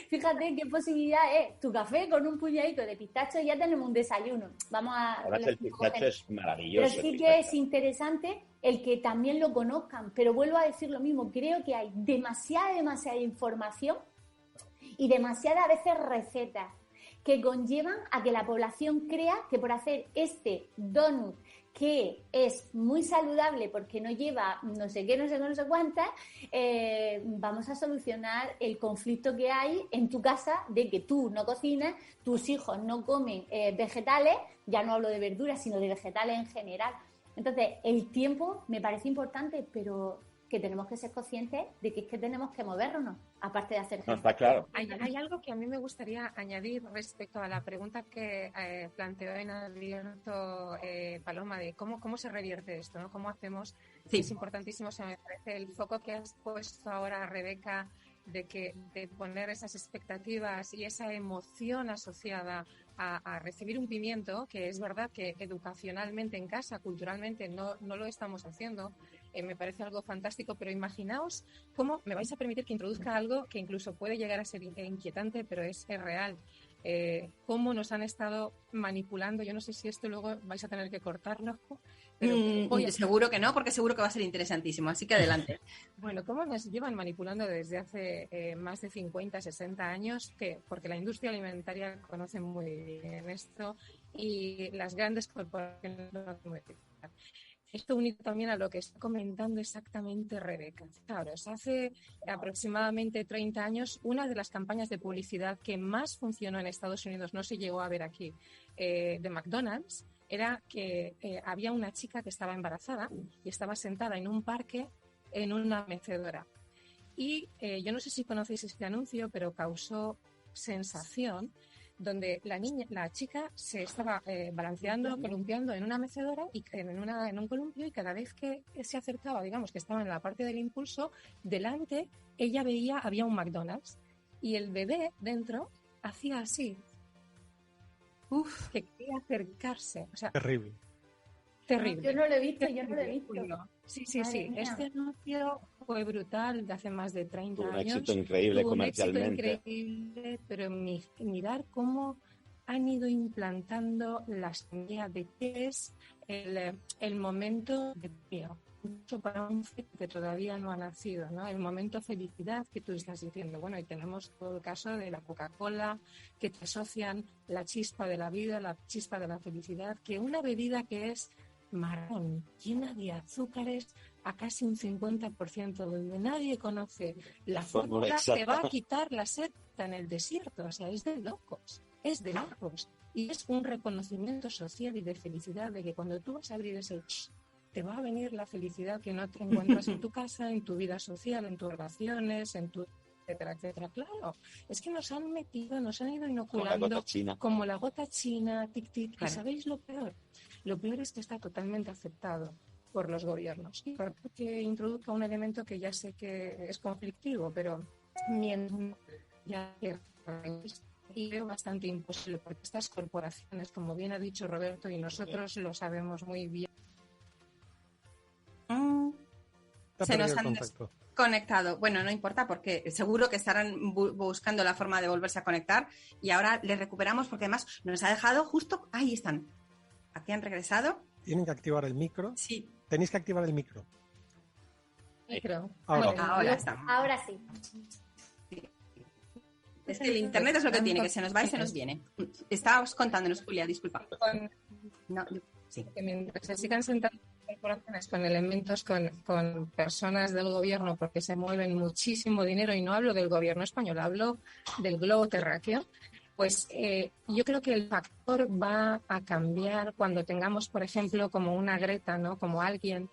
Speaker 4: Fíjate qué posibilidad es. Tu café con un puñadito de pistachos y ya tenemos un desayuno.
Speaker 6: Ahora el pistacho es maravilloso.
Speaker 4: Pero sí que es interesante el que también lo conozcan, pero vuelvo a decir lo mismo, creo que hay demasiada información y demasiadas veces recetas que conllevan a que la población crea que por hacer este donut que es muy saludable porque no lleva no sé qué, no sé cuántas, vamos a solucionar el conflicto que hay en tu casa de que tú no cocinas, tus hijos no comen vegetales, ya no hablo de verduras, sino de vegetales en general. Entonces, el tiempo me parece importante, pero que tenemos que ser conscientes de que es que tenemos que movernos, aparte de hacer...
Speaker 6: No, está claro.
Speaker 5: Hay algo que a mí me gustaría añadir respecto a la pregunta que planteó en abierto Paloma, de cómo se revierte esto, ¿no? ¿Cómo hacemos? Sí. Es importantísimo, se me parece el foco que has puesto ahora, Rebeca, de poner esas expectativas y esa emoción asociada a recibir un pimiento, que es verdad que educacionalmente en casa, culturalmente no lo estamos haciendo, me parece algo fantástico, pero imaginaos cómo, me vais a permitir que introduzca algo que incluso puede llegar a ser inquietante, pero es real. Cómo nos han estado manipulando, yo no sé si esto luego vais a tener que cortarlo, pero
Speaker 2: seguro que no, porque seguro que va a ser interesantísimo, así que adelante.
Speaker 5: Bueno, cómo nos llevan manipulando desde hace más de 50, 60 años, porque la industria alimentaria conoce muy bien esto y las grandes corporaciones lo hacen muy bien. Esto unido también a lo que está comentando exactamente Rebeca. Claro, hace aproximadamente 30 años, una de las campañas de publicidad que más funcionó en Estados Unidos, no se llegó a ver aquí, de McDonald's, era que había una chica que estaba embarazada y estaba sentada en un parque en una mecedora. Y yo no sé si conocéis este anuncio, pero causó sensación, donde la chica se estaba balanceando, columpiando en una mecedora y en un columpio, y cada vez que se acercaba, digamos que estaba en la parte del impulso, delante ella había un McDonald's y el bebé dentro hacía así. Que quería acercarse. O sea,
Speaker 3: terrible.
Speaker 4: Yo no lo he visto.
Speaker 5: Sí. Este anuncio fue brutal, de hace más de 30 años.
Speaker 6: Un éxito increíble comercialmente.
Speaker 5: Increíble, pero mirar cómo han ido implantando la idea de qué es el momento de tío. Mucho para un feto que todavía no ha nacido, ¿no? El momento felicidad que tú estás diciendo. Bueno, y tenemos todo el caso de la Coca-Cola, que te asocian la chispa de la vida, la chispa de la felicidad, que una bebida que es marrón, llena de azúcares a casi un 50%, donde nadie conoce la fórmula, te va a quitar la sed en el desierto. O sea, es de locos. Y es un reconocimiento social y de felicidad de que cuando tú vas a abrir ese te va a venir la felicidad que no te encuentras en tu casa, en tu vida social, en tus relaciones, en tu etcétera, etcétera. Claro, es que nos han ido inoculando como la gota china, tic-tic. Claro. ¿Y sabéis lo peor? Lo peor es que está totalmente aceptado por los gobiernos. Y que introduzca un elemento que ya sé que es conflictivo, pero mientras ya y veo bastante imposible, porque estas corporaciones, como bien ha dicho Roberto, y nosotros lo sabemos muy bien,
Speaker 2: se nos han desconectado. Bueno, no importa porque seguro que estarán buscando la forma de volverse a conectar y ahora les recuperamos porque además nos ha dejado justo... Ahí están. Aquí han regresado.
Speaker 3: Tienen que activar el micro.
Speaker 2: Sí.
Speaker 3: Tenéis que activar el micro.
Speaker 2: Ahora está.
Speaker 4: Ahora sí.
Speaker 2: Es que el internet es lo que tiene, que se nos va y se nos viene. Estabas contándonos, Julia, disculpa. No, sí.
Speaker 5: Que mientras se sigan sentando corporaciones con elementos, con personas del gobierno, porque se mueven muchísimo dinero, y no hablo del gobierno español, hablo del globo terráqueo, pues yo creo que el factor va a cambiar cuando tengamos, por ejemplo, como una Greta, ¿no? Como alguien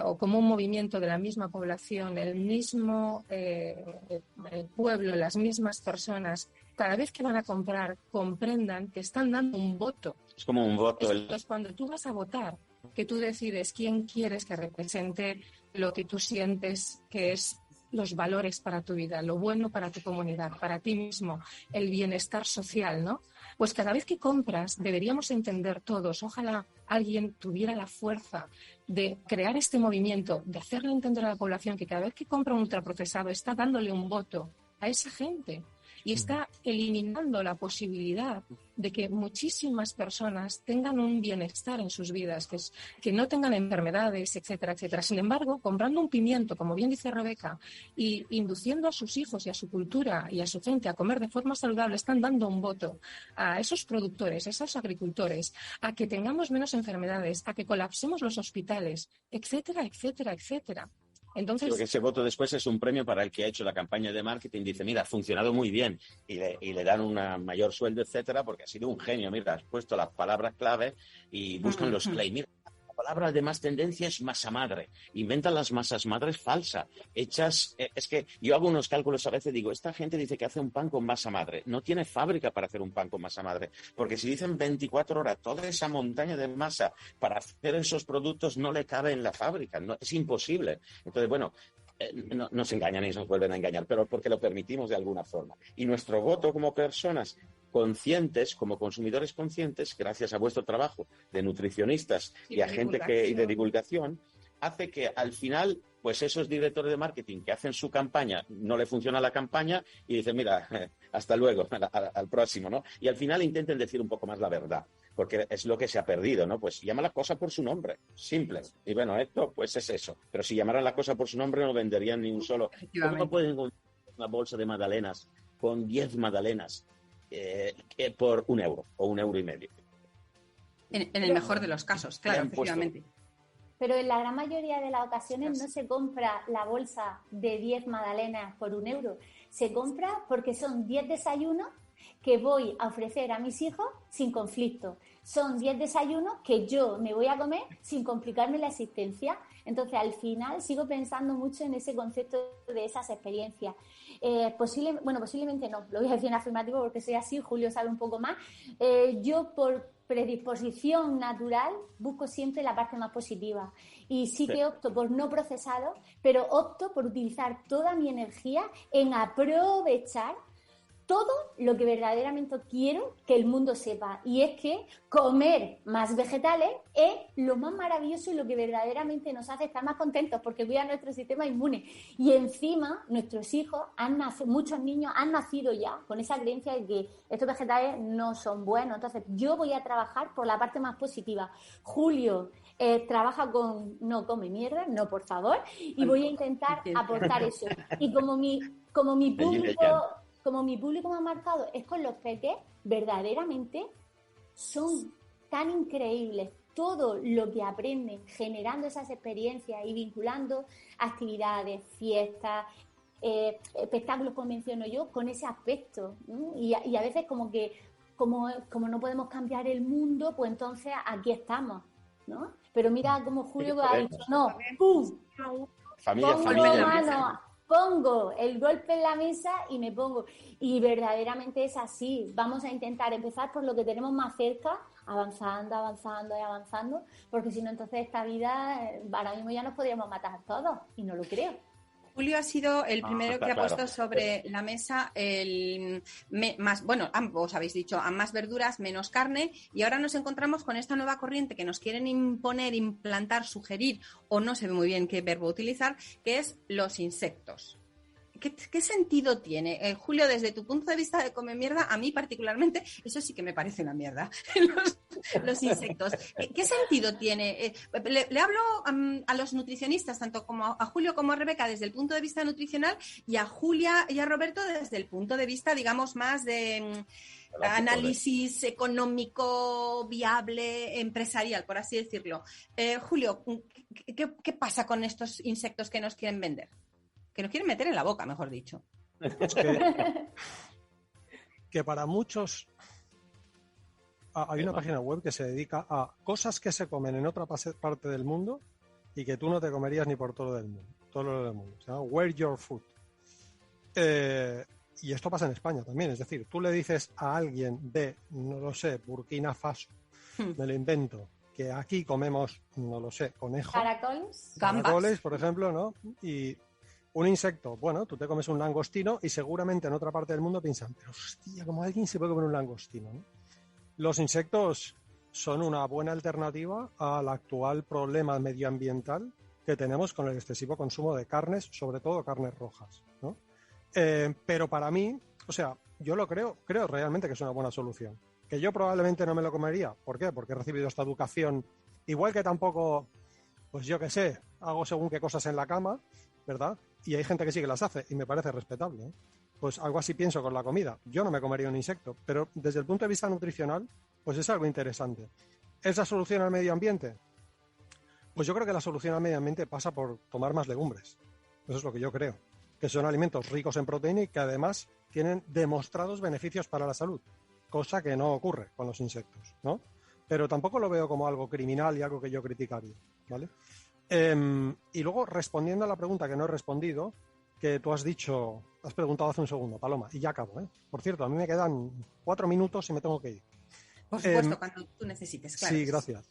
Speaker 5: o como un movimiento de la misma población, el mismo el pueblo, las mismas personas, cada vez que van a comprar, comprendan que están dando un voto.
Speaker 6: Es como un voto.
Speaker 5: Entonces, cuando tú vas a votar, que tú decides quién quieres que represente lo que tú sientes que es los valores para tu vida, lo bueno para tu comunidad, para ti mismo, el bienestar social, ¿no? Pues cada vez que compras deberíamos entender todos, ojalá alguien tuviera la fuerza de crear este movimiento, de hacerle entender a la población que cada vez que compra un ultraprocesado está dándole un voto a esa gente y está eliminando la posibilidad de que muchísimas personas tengan un bienestar en sus vidas, que no tengan enfermedades, etcétera, etcétera. Sin embargo, comprando un pimiento, como bien dice Rebeca, y induciendo a sus hijos y a su cultura y a su gente a comer de forma saludable, están dando un voto a esos productores, a esos agricultores, a que tengamos menos enfermedades, a que colapsemos los hospitales, etcétera, etcétera, etcétera. Entonces,
Speaker 6: creo que ese voto después es un premio para el que ha hecho la campaña de marketing. Dice, mira, ha funcionado muy bien y le dan un mayor sueldo, etcétera, porque ha sido un genio. Mira, has puesto las palabras clave y buscan los claims. Mira, la palabra de más tendencia es masa madre. Inventan las masas madres falsas. Hechas, es que yo hago unos cálculos a veces, digo, esta gente dice que hace un pan con masa madre. No tiene fábrica para hacer un pan con masa madre. Porque si dicen 24 horas, toda esa montaña de masa para hacer esos productos no le cabe en la fábrica. No, es imposible. Entonces, bueno, nos engañan y nos vuelven a engañar, pero porque lo permitimos de alguna forma. Y nuestro voto como personas conscientes, como consumidores conscientes, gracias a vuestro trabajo de nutricionistas y a gente y de divulgación, hace que al final, pues esos directores de marketing que hacen su campaña, no le funciona la campaña y dicen, mira, hasta luego, al próximo, ¿no? Y al final intenten decir un poco más la verdad, porque es lo que se ha perdido, ¿no? Pues llama la cosa por su nombre, simple. Y bueno, esto pues es eso. Pero si llamaran la cosa por su nombre no venderían ni un solo. ¿Cómo no pueden comprar una bolsa de magdalenas con 10 magdalenas por €1 o €1,50?
Speaker 2: En el mejor de los casos, claro, efectivamente.
Speaker 4: Pero en la gran mayoría de las ocasiones no se compra la bolsa de 10 magdalenas por €1. Se compra porque son 10 desayunos que voy a ofrecer a mis hijos sin conflicto. Son 10 desayunos que yo me voy a comer sin complicarme la existencia. Entonces, al final, sigo pensando mucho en ese concepto de esas experiencias. Posiblemente no, lo voy a decir en afirmativo porque soy así, Julio sabe un poco más. Yo, por predisposición natural, busco siempre la parte más positiva. Y sí que opto por no procesado, pero opto por utilizar toda mi energía en aprovechar todo lo que verdaderamente quiero que el mundo sepa, y es que comer más vegetales es lo más maravilloso y lo que verdaderamente nos hace estar más contentos, porque cuida nuestro sistema inmune. Y encima nuestros hijos muchos niños han nacido ya con esa creencia de que estos vegetales no son buenos. Entonces yo voy a trabajar por la parte más positiva. Julio trabaja con no come mierda, no, por favor, y voy a intentar aportar eso. Y como mi público más marcado es con los peques, verdaderamente son tan increíbles todo lo que aprenden generando esas experiencias y vinculando actividades, fiestas, espectáculos, como menciono yo, con ese aspecto, ¿no? Y a veces como no podemos cambiar el mundo, pues entonces aquí estamos, ¿no? Pero mira como Julio ha dicho, no, ¡pum! Pongo el golpe en la mesa y me pongo. Y verdaderamente es así. Vamos a intentar empezar por lo que tenemos más cerca, avanzando, porque si no, entonces esta vida, ahora mismo ya nos podríamos matar todos, y no lo creo.
Speaker 2: Julio ha sido el primero que ha puesto sobre la mesa ambos habéis dicho, a más verduras, menos carne, y ahora nos encontramos con esta nueva corriente que nos quieren imponer, implantar, sugerir, o no sé muy bien qué verbo utilizar, que es los insectos. ¿Qué sentido tiene? Julio, desde tu punto de vista de come mierda, a mí particularmente, eso sí que me parece una mierda, los insectos. ¿Qué sentido tiene? Le hablo a los nutricionistas, tanto como a Julio como a Rebeca, desde el punto de vista nutricional, y a Julia y a Roberto desde el punto de vista, digamos, más de análisis económico, viable, empresarial, por así decirlo. Julio, ¿qué pasa con estos insectos que nos quieren vender? Que nos quieren meter en la boca, mejor dicho.
Speaker 3: Es que para muchos hay una página web que se dedica a cosas que se comen en otra parte del mundo y que tú no te comerías ni por todo lo del mundo. Se llama Where Your Food. Y esto pasa en España también. Es decir, tú le dices a alguien de, no lo sé, Burkina Faso, me lo invento, que aquí comemos, no lo sé, conejos. Caracoles, por ejemplo, ¿no? Y un insecto, bueno, tú te comes un langostino y seguramente en otra parte del mundo piensan, pero hostia, ¿cómo alguien se puede comer un langostino, ¿no? Los insectos son una buena alternativa al actual problema medioambiental que tenemos con el excesivo consumo de carnes, sobre todo carnes rojas, ¿no? Pero para mí, o sea, yo lo creo realmente que es una buena solución. Que yo probablemente no me lo comería. ¿Por qué? Porque he recibido esta educación, igual que tampoco, pues yo qué sé, hago según qué cosas en la cama, ¿verdad? Y hay gente que sí que las hace y me parece respetable, ¿eh? Pues algo así pienso con la comida. Yo no me comería un insecto, pero desde el punto de vista nutricional, pues es algo interesante. ¿Es la solución al medio ambiente? Pues yo creo que la solución al medio ambiente pasa por tomar más legumbres. Eso es lo que yo creo. Que son alimentos ricos en proteína y que además tienen demostrados beneficios para la salud, cosa que no ocurre con los insectos, ¿no? Pero tampoco lo veo como algo criminal y algo que yo criticaría, ¿vale? Y luego, respondiendo a la pregunta que no he respondido, que tú has preguntado hace un segundo, Paloma, y ya acabo, ¿eh? Por cierto, a mí me quedan 4 minutos y me tengo que ir.
Speaker 2: Por supuesto, cuando tú necesites, claro.
Speaker 3: Sí, gracias.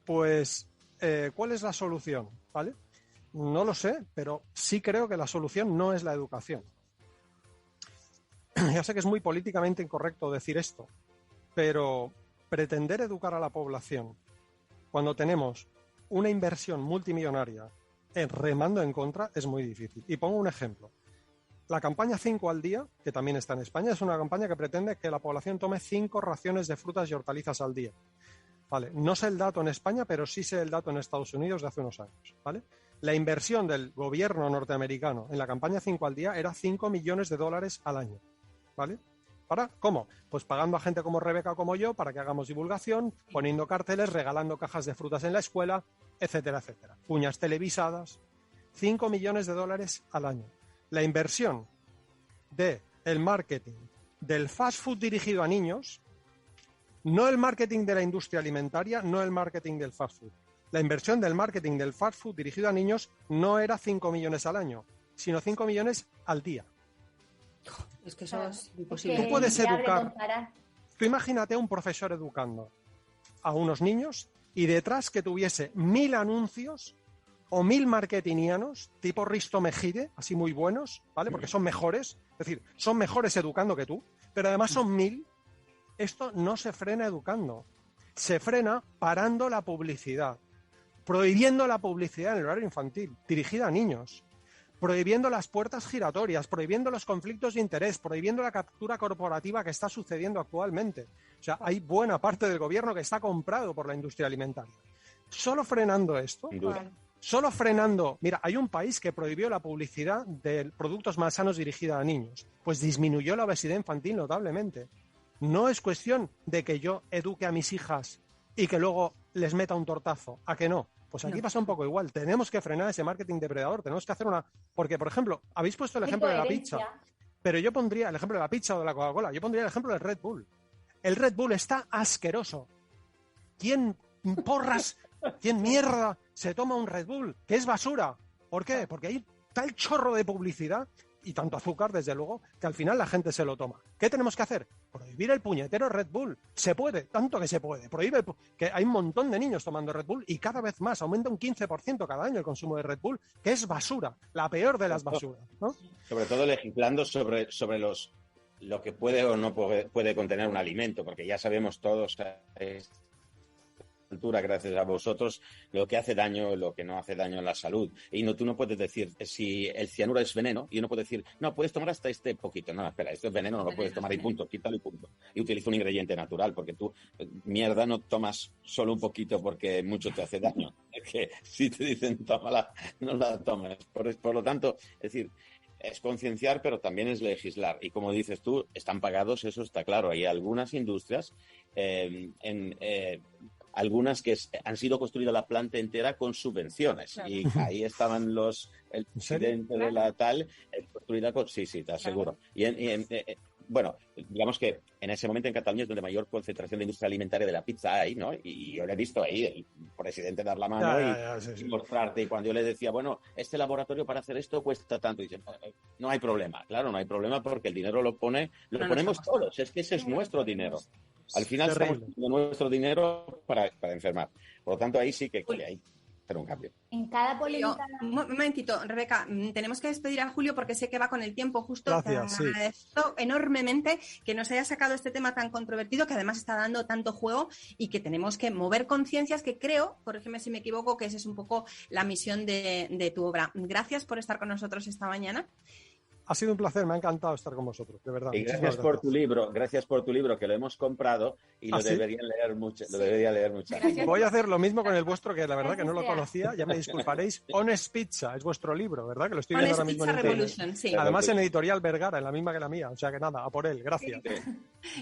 Speaker 3: Pues, ¿cuál es la solución? ¿Vale? No lo sé, pero sí creo que la solución no es la educación. Ya sé que es muy políticamente incorrecto decir esto, pero pretender educar a la población cuando tenemos una inversión multimillonaria remando en contra es muy difícil. Y pongo un ejemplo. La campaña 5 al día, que también está en España, es una campaña que pretende que la población tome 5 raciones de frutas y hortalizas al día. Vale, no sé el dato en España, pero sí sé el dato en Estados Unidos de hace unos años, ¿vale? La inversión del gobierno norteamericano en la campaña 5 al día era $5 millones al año, ¿vale? ¿Para? ¿Cómo? Pues pagando a gente como Rebeca o como yo para que hagamos divulgación, poniendo carteles, regalando cajas de frutas en la escuela, etcétera, etcétera. Cuñas televisadas. $5 millones al año. La inversión del marketing del fast food dirigido a niños, no el marketing de la industria alimentaria, no el marketing del fast food. La inversión del marketing del fast food dirigido a niños no era 5 millones al año, sino 5 millones al día.
Speaker 2: Es que eso es imposible.
Speaker 3: Tú puedes educar. Tú imagínate a un profesor educando a unos niños y detrás que tuviese 1000 anuncios o 1000 marketingianos tipo Risto Mejide, así muy buenos, ¿vale? Porque son mejores, es decir, son mejores educando que tú. pero además son 1000. Esto no se frena educando, se frena parando la publicidad, prohibiendo la publicidad en el horario infantil, dirigida a niños, prohibiendo las puertas giratorias, prohibiendo los conflictos de interés, prohibiendo la captura corporativa que está sucediendo actualmente. O sea, hay buena parte del gobierno que está comprado por la industria alimentaria. Solo frenando esto, solo frenando... Mira, hay un país que prohibió la publicidad de productos más sanos dirigida a niños, pues disminuyó la obesidad infantil notablemente. No es cuestión de que yo eduque a mis hijas y que luego les meta un tortazo. ¿A que no? Pues aquí pasa un poco igual. Tenemos que frenar ese marketing depredador. Tenemos que hacer una... Porque, por ejemplo, habéis puesto el ejemplo de la pizza. Pero yo pondría el ejemplo de la pizza o de la Coca-Cola. Yo pondría el ejemplo del Red Bull. El Red Bull está asqueroso. ¿Quién mierda se toma un Red Bull? Que es basura. ¿Por qué? Porque hay tal chorro de publicidad y tanto azúcar, desde luego, que al final la gente se lo toma. ¿Qué tenemos que hacer? Prohibir el puñetero Red Bull. Se puede, tanto que se puede. Que hay un montón de niños tomando Red Bull y cada vez más, aumenta un 15% cada año el consumo de Red Bull, que es basura, la peor de las basuras, ¿no?
Speaker 6: Sobre todo legislando sobre lo que puede o no puede contener un alimento, porque ya sabemos todos gracias a vosotros, lo que hace daño, lo que no hace daño a la salud. Y tú no puedes decir si el cianuro es veneno, y uno puede decir, no, puedes tomar hasta este poquito. No, espera, esto es veneno, no lo puedes tomar y punto, quítalo y punto. Y utiliza un ingrediente natural, porque tú, mierda, no tomas solo un poquito porque mucho te hace daño. Es que si te dicen, tómala, no la tomes. Por lo tanto, es decir, es concienciar, pero también es legislar. Y como dices tú, están pagados, eso está claro. Hay algunas industrias algunas que han sido construidas la planta entera con subvenciones. Claro. Y ahí estaban el presidente de la tal, construida con... Sí, te aseguro. Claro. Bueno, digamos que en ese momento en Cataluña es donde mayor concentración de industria alimentaria de la pizza hay, ¿no? Y yo le he visto ahí el presidente dar la mano y mostrarte. Y cuando yo le decía, bueno, este laboratorio para hacer esto cuesta tanto, y dice, no hay problema. Claro, no hay problema porque el dinero lo ponemos todos. Es que ese es nuestro dinero. Al final estamos poniendo nuestro dinero para enfermar. Por lo tanto, ahí sí que hay que hacer un cambio.
Speaker 4: En cada polémica...
Speaker 2: Un momentito, Rebeca, tenemos que despedir a Julio porque sé que va con el tiempo justo.
Speaker 3: Gracias,
Speaker 2: te agradezco enormemente que nos haya sacado este tema tan controvertido, que además está dando tanto juego y que tenemos que mover conciencias, que creo, corrígeme si me equivoco, que esa es un poco la misión de tu obra. Gracias por estar con nosotros esta mañana.
Speaker 3: Ha sido un placer, me ha encantado estar con vosotros, de verdad.
Speaker 6: Y gracias por tu libro, que lo hemos comprado y lo debería leer mucho.
Speaker 3: Voy a hacer lo mismo con el vuestro, que la verdad que no lo conocía, ya me disculparéis. Honest Pizza es vuestro libro, ¿verdad? Que lo estoy viendo ahora mismo en
Speaker 2: Revolution, sí.
Speaker 3: Además en Editorial Vergara, en la misma que la mía, o sea que nada, a por él, gracias.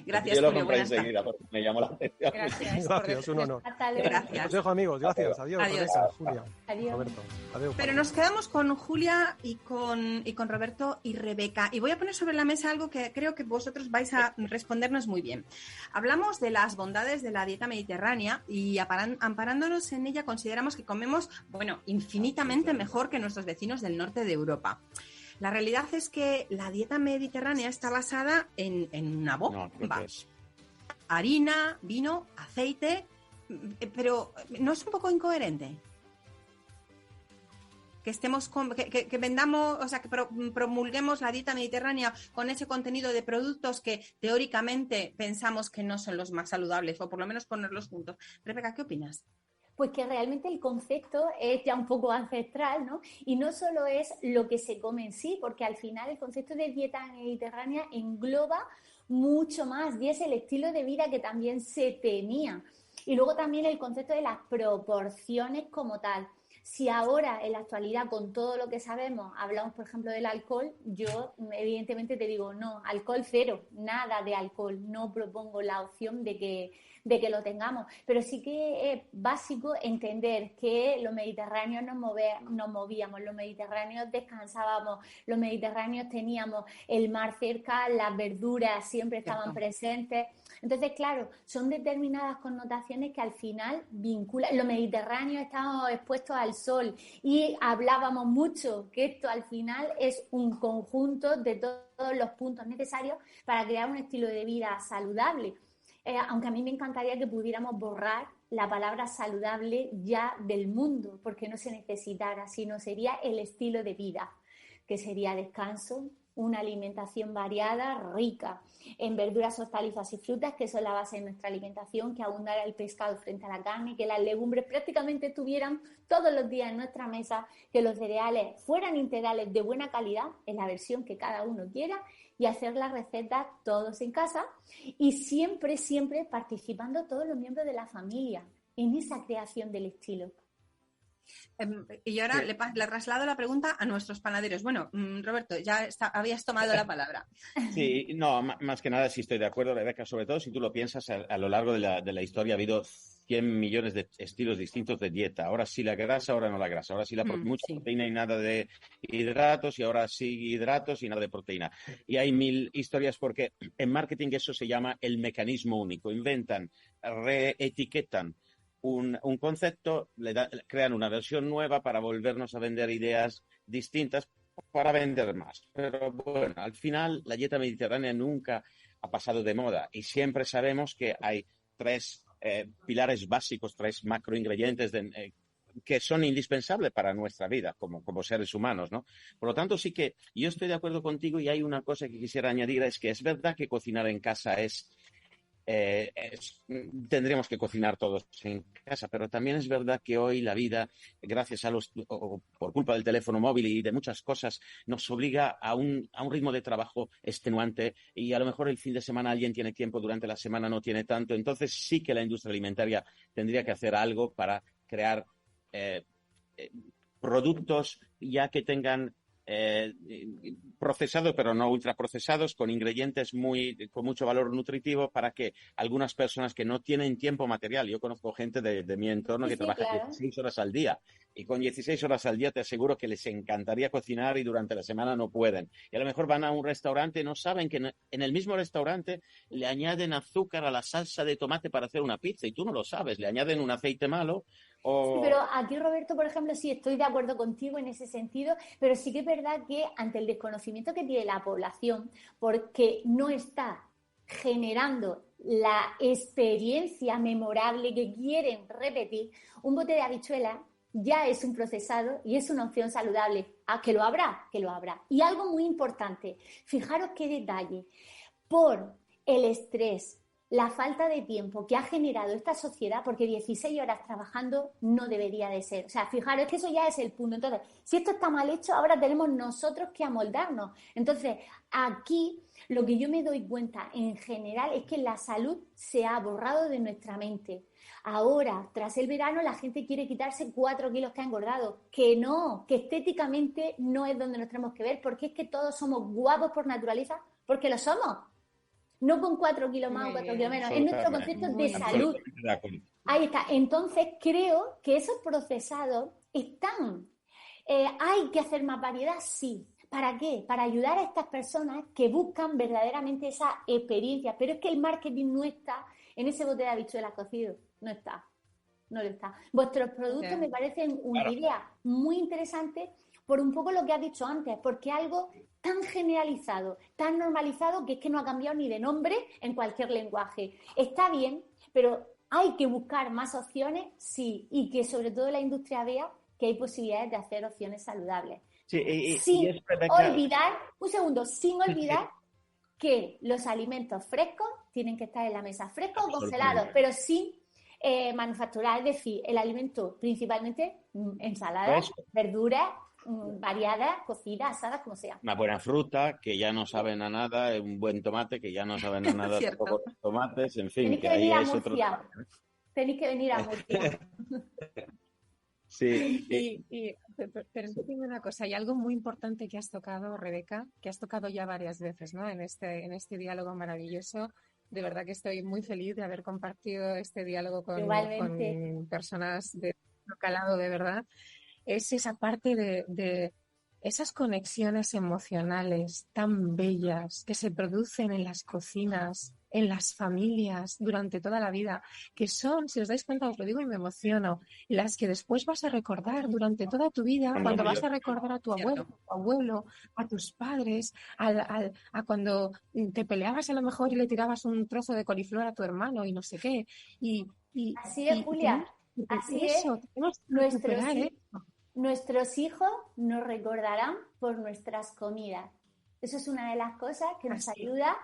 Speaker 2: Gracias,
Speaker 6: yo lo
Speaker 2: Julio,
Speaker 6: compré enseguida porque me llamó la atención.
Speaker 3: Gracias, un honor.
Speaker 2: Gracias.
Speaker 3: Os dejo, amigos, gracias. Adiós. Rebeca, Julia.
Speaker 4: Adiós.
Speaker 3: Roberto. Adiós.
Speaker 2: Pero nos quedamos con Julia y con Roberto y Rebeca. Y voy a poner sobre la mesa algo que creo que vosotros vais a respondernos muy bien. Hablamos de las bondades de la dieta mediterránea y amparándonos en ella consideramos que comemos, infinitamente mejor que nuestros vecinos del norte de Europa. La realidad es que la dieta mediterránea está basada en una bomba. Harina, vino, aceite, pero ¿no es un poco incoherente? Que vendamos, o sea, que promulguemos la dieta mediterránea con ese contenido de productos que teóricamente pensamos que no son los más saludables, o por lo menos ponerlos juntos. Rebeca, ¿qué opinas?
Speaker 4: Pues que realmente el concepto es ya un poco ancestral, ¿no? Y no solo es lo que se come en sí, porque al final el concepto de dieta mediterránea engloba mucho más y es el estilo de vida que también se tenía. Y luego también el concepto de las proporciones como tal. Si ahora, en la actualidad, con todo lo que sabemos, hablamos, por ejemplo, del alcohol, yo evidentemente te digo, no, alcohol cero, nada de alcohol, no propongo la opción de que lo tengamos, pero sí que es básico entender que los mediterráneos nos movíamos, los mediterráneos descansábamos, los mediterráneos teníamos el mar cerca, las verduras siempre estaban presentes. Entonces, claro, son determinadas connotaciones que al final vinculan. Los mediterráneos estábamos expuestos al sol y hablábamos mucho que esto al final es un conjunto de todos los puntos necesarios para crear un estilo de vida saludable. Aunque a mí me encantaría que pudiéramos borrar la palabra saludable ya del mundo, porque no se necesitara, sino sería el estilo de vida, que sería descanso, una alimentación variada, rica en verduras, hortalizas y frutas, que son la base de nuestra alimentación, que abundara el pescado frente a la carne, que las legumbres prácticamente estuvieran todos los días en nuestra mesa, que los cereales fueran integrales de buena calidad, en la versión que cada uno quiera, y hacer las recetas todos en casa y siempre, siempre participando todos los miembros de la familia en esa creación del estilo.
Speaker 2: Y ahora le traslado la pregunta a nuestros panaderos. Bueno, Roberto, habías tomado la palabra.
Speaker 6: Sí, no, más que nada sí estoy de acuerdo, Rebeca, sobre todo si tú lo piensas a lo largo de la historia ha habido 100 millones de estilos distintos de dieta. Ahora sí la grasa, ahora no la grasa. Ahora sí mucha proteína y nada de hidratos, y ahora sí hidratos y nada de proteína. Y hay 1000 historias porque en marketing eso se llama el mecanismo único. Inventan, reetiquetan un concepto, crean una versión nueva para volvernos a vender ideas distintas para vender más. Pero bueno, al final la dieta mediterránea nunca ha pasado de moda y siempre sabemos que hay 3 pilares básicos, 3 macroingredientes que son indispensables para nuestra vida como seres humanos, ¿no? Por lo tanto, sí que yo estoy de acuerdo contigo y hay una cosa que quisiera añadir, es que es verdad que cocinar en casa tendríamos que cocinar todos en casa, pero también es verdad que hoy la vida, gracias o por culpa del teléfono móvil y de muchas cosas, nos obliga a un ritmo de trabajo extenuante y a lo mejor el fin de semana alguien tiene tiempo, durante la semana no tiene tanto. Entonces sí que la industria alimentaria tendría que hacer algo para crear productos ya que tengan procesados, pero no ultraprocesados, con ingredientes con mucho valor nutritivo, para que algunas personas que no tienen tiempo material, yo conozco gente de mi entorno que trabaja 16 horas al día, y con 16 horas al día te aseguro que les encantaría cocinar y durante la semana no pueden. Y a lo mejor van a un restaurante y no saben que en el mismo restaurante le añaden azúcar a la salsa de tomate para hacer una pizza, y tú no lo sabes, le añaden un aceite malo.
Speaker 4: Sí, pero aquí, Roberto, por ejemplo, sí estoy de acuerdo contigo en ese sentido, pero sí que es verdad que ante el desconocimiento que tiene la población, porque no está generando la experiencia memorable que quieren repetir, un bote de habichuelas ya es un procesado y es una opción saludable. Que lo habrá, que lo habrá. Y algo muy importante, fijaros qué detalle, por el estrés, la falta de tiempo que ha generado esta sociedad, porque 16 horas trabajando no debería de ser. O sea, fijaros, es que eso ya es el punto. Entonces, si esto está mal hecho, ahora tenemos nosotros que amoldarnos. Entonces, aquí lo que yo me doy cuenta en general es que la salud se ha borrado de nuestra mente. Ahora, tras el verano, la gente quiere quitarse 4 kilos que ha engordado. Que no, que estéticamente no es donde nos tenemos que ver, porque es que todos somos guapos por naturaleza, porque lo somos. No con 4 kilos más o 4 kilos menos, es nuestro concepto de salud. Ahí está. Entonces, creo que esos procesados están. ¿Hay que hacer más variedad? Sí. ¿Para qué? Para ayudar a estas personas que buscan verdaderamente esa experiencia. Pero es que el marketing no está en ese bote de habichuelas cocido. No está. No lo está. Vuestros productos me parecen una idea muy interesante por un poco lo que has dicho antes, porque algo tan generalizado, tan normalizado, que es que no ha cambiado ni de nombre en cualquier lenguaje. Está bien, pero hay que buscar más opciones, sí, y que sobre todo la industria vea que hay posibilidades de hacer opciones saludables.
Speaker 6: Sí,
Speaker 4: sin olvidar, un segundo, sin olvidar que los alimentos frescos tienen que estar en la mesa, frescos o congelados, pero sin manufacturar, es decir, el alimento principalmente ensaladas, verduras, variadas, cocidas, asadas, como sea.
Speaker 6: Una buena fruta que ya no saben a nada, un buen tomate que ya no saben a nada, tampoco los tomates, en fin.
Speaker 4: Tenéis que venir a Murcia. Tenéis que venir a Murcia.
Speaker 6: Sí.
Speaker 5: Pero dime una cosa, hay algo muy importante que has tocado, Rebeca, que has tocado ya varias veces, ¿no? En este diálogo maravilloso. De verdad que estoy muy feliz de haber compartido este diálogo con personas de calado, de verdad. Es esa parte de esas conexiones emocionales tan bellas que se producen en las cocinas, en las familias, durante toda la vida, que son, si os dais cuenta, os lo digo y me emociono, las que después vas a recordar durante toda tu vida, cuando vas a recordar a tu abuelo, a tus padres, a cuando te peleabas a lo mejor y le tirabas un trozo de coliflor a tu hermano y no sé qué.
Speaker 4: Así es, Julia. Así es. Nuestros hijos nos recordarán por nuestras comidas. Eso es una de las cosas que nos
Speaker 2: Así.
Speaker 4: ayuda.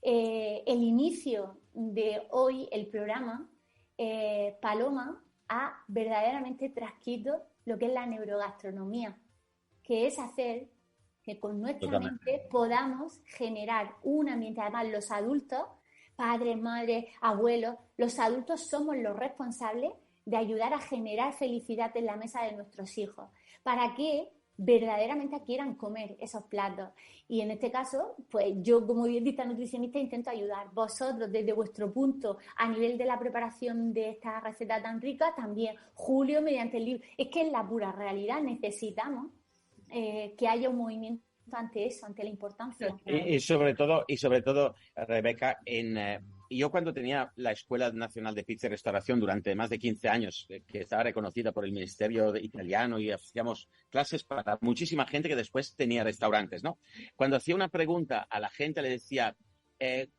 Speaker 4: El inicio de hoy, el programa, Paloma ha verdaderamente transcrito lo que es la neurogastronomía, que es hacer que con nuestra mente podamos generar un ambiente. Además, los adultos, padres, madres, abuelos, los adultos somos los responsables de ayudar a generar felicidad en la mesa de nuestros hijos, para que verdaderamente quieran comer esos platos. Y en este caso, pues yo como dietista nutricionista intento ayudar. Vosotros, desde vuestro punto, a nivel de la preparación de esta receta tan rica, también Julio mediante el libro. Es que en la pura realidad necesitamos que haya un movimiento ante eso, ante la importancia.
Speaker 6: Y sobre todo, Rebeca, yo cuando tenía la Escuela Nacional de Pizza y Restauración durante más de 15 años, que estaba reconocida por el Ministerio Italiano, y hacíamos clases para muchísima gente que después tenía restaurantes, ¿no? Cuando hacía una pregunta a la gente, le decía,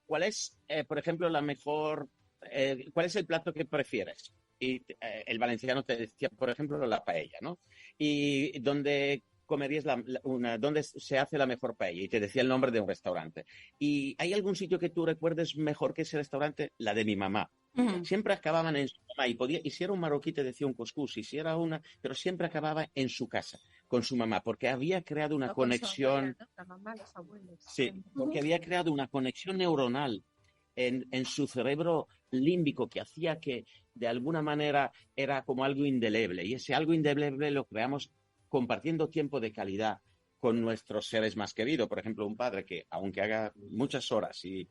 Speaker 6: ¿cuál es, por ejemplo, cuál es el plato que prefieres? Y el valenciano te decía, por ejemplo, la paella, ¿no? Y ¿dónde comerías dónde se hace la mejor paella? Y te decía el nombre de un restaurante. ¿Y hay algún sitio que tú recuerdes mejor que ese restaurante? La de mi mamá.
Speaker 2: Ujú.
Speaker 6: Siempre acababan en su mamá, y si era un marroquí te decía un coscús, y si era pero siempre acababa en su casa, con su mamá, porque había creado una conexión.
Speaker 5: ¿No? La mamá, los abuelos.
Speaker 6: Sí, porque había creado una conexión neuronal en su cerebro límbico que hacía que de alguna manera era como algo indeleble, y ese algo indeleble lo creamos compartiendo tiempo de calidad con nuestros seres más queridos. Por ejemplo, un padre que, aunque haga muchas horas y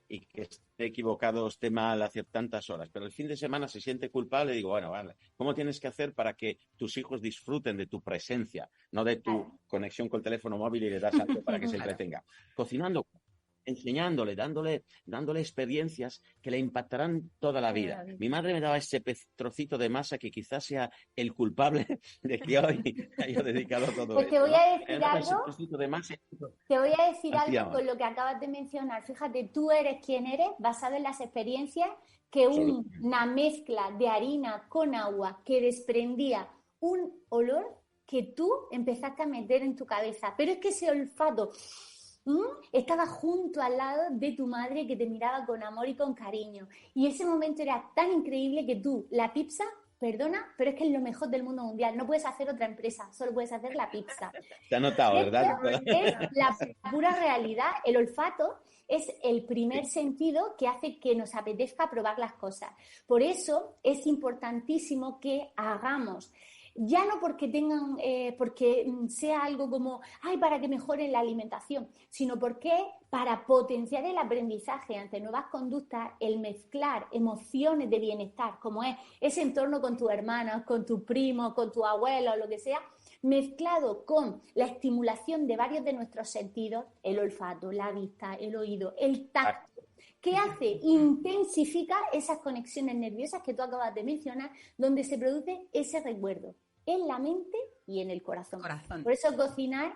Speaker 6: que esté equivocado, esté mal, hacer tantas horas, pero el fin de semana se siente culpable, digo, bueno, vale, ¿cómo tienes que hacer para que tus hijos disfruten de tu presencia, no de tu conexión con el teléfono móvil y le das algo para que se entretenga? Cocinando, enseñándole, dándole experiencias que le impactarán toda la vida. Mi madre me daba ese trocito de masa que quizás sea el culpable de que hoy haya dedicado todo
Speaker 4: pues
Speaker 6: esto.
Speaker 4: Te voy a decir
Speaker 6: Ese
Speaker 4: algo.
Speaker 6: trocito de masa.
Speaker 4: Te voy a decir
Speaker 6: Así
Speaker 4: algo con lo que acabas de mencionar. Fíjate, tú eres quien eres basado en las experiencias que una mezcla de harina con agua que desprendía un olor que tú empezaste a meter en tu cabeza. Pero es que ese olfato estaba junto al lado de tu madre, que te miraba con amor y con cariño. Y ese momento era tan increíble que tú, la pizza, perdona, pero es que es lo mejor del mundo mundial. No puedes hacer otra empresa, solo puedes hacer la pizza.
Speaker 6: Te ha notado, ¿verdad?
Speaker 4: Es la pura realidad. El olfato es el primer sentido que hace que nos apetezca probar las cosas. Por eso es importantísimo que hagamos, ya no porque sea algo como, para que mejoren la alimentación, sino porque para potenciar el aprendizaje ante nuevas conductas, el mezclar emociones de bienestar, como es ese entorno con tus hermanos, con tus primos, con tus abuelos, lo que sea, mezclado con la estimulación de varios de nuestros sentidos, el olfato, la vista, el oído, el tacto. ¿Qué hace? Intensifica esas conexiones nerviosas que tú acabas de mencionar, donde se produce ese recuerdo en la mente y en el corazón. Por eso cocinar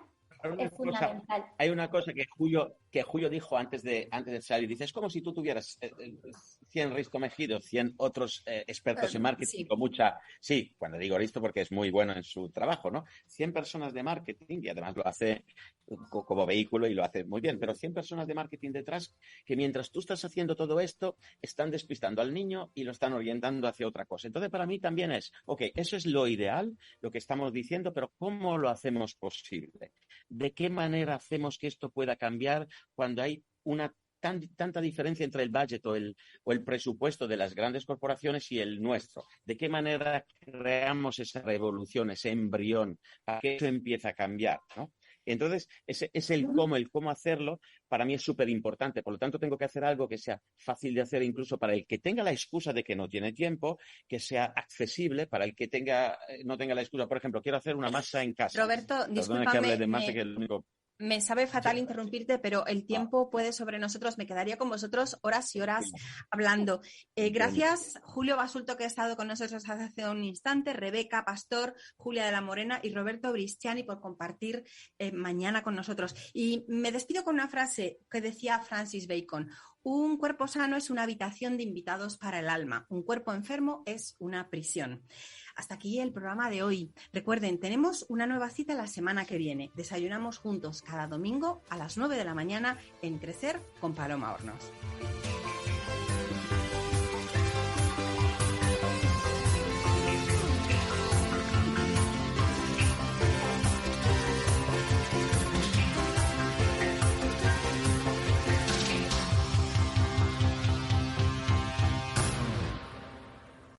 Speaker 4: es fundamental.
Speaker 6: Hay una cosa que Julio dijo antes de salir. Dice, es como si tú tuvieras 100 Risto Mejido, 100 otros expertos en marketing, con mucha... Sí, cuando digo Risto porque es muy bueno en su trabajo, ¿no? 100 personas de marketing, y además lo hace como vehículo y lo hace muy bien, pero 100 personas de marketing detrás que mientras tú estás haciendo todo esto, están despistando al niño y lo están orientando hacia otra cosa. Entonces, para mí también eso es lo ideal, lo que estamos diciendo, pero ¿cómo lo hacemos posible? ¿De qué manera hacemos que esto pueda cambiar cuando hay una tanta diferencia entre el budget o el presupuesto de las grandes corporaciones y el nuestro? ¿De qué manera creamos esa revolución, ese embrión, para que eso empiece a cambiar, ¿no? Entonces, ese es el cómo hacerlo, para mí es súper importante. Por lo tanto, tengo que hacer algo que sea fácil de hacer incluso para el que tenga la excusa de que no tiene tiempo, que sea accesible para el que no tenga la excusa. Por ejemplo, quiero hacer una masa en casa.
Speaker 2: Roberto, discúlpame,
Speaker 6: que hable de masa, que es lo único...
Speaker 2: Me sabe fatal interrumpirte, pero el tiempo puede sobre nosotros. Me quedaría con vosotros horas y horas hablando. Gracias, Julio Basulto, que ha estado con nosotros hace un instante, Rebeca Pastor, Julia de la Morena y Roberto Brisciani por compartir mañana con nosotros. Y me despido con una frase que decía Francis Bacon. Un cuerpo sano es una habitación de invitados para el alma. Un cuerpo enfermo es una prisión. Hasta aquí el programa de hoy. Recuerden, tenemos una nueva cita la semana que viene. Desayunamos juntos cada domingo a las 9 de la mañana en Crecer con Paloma Hornos.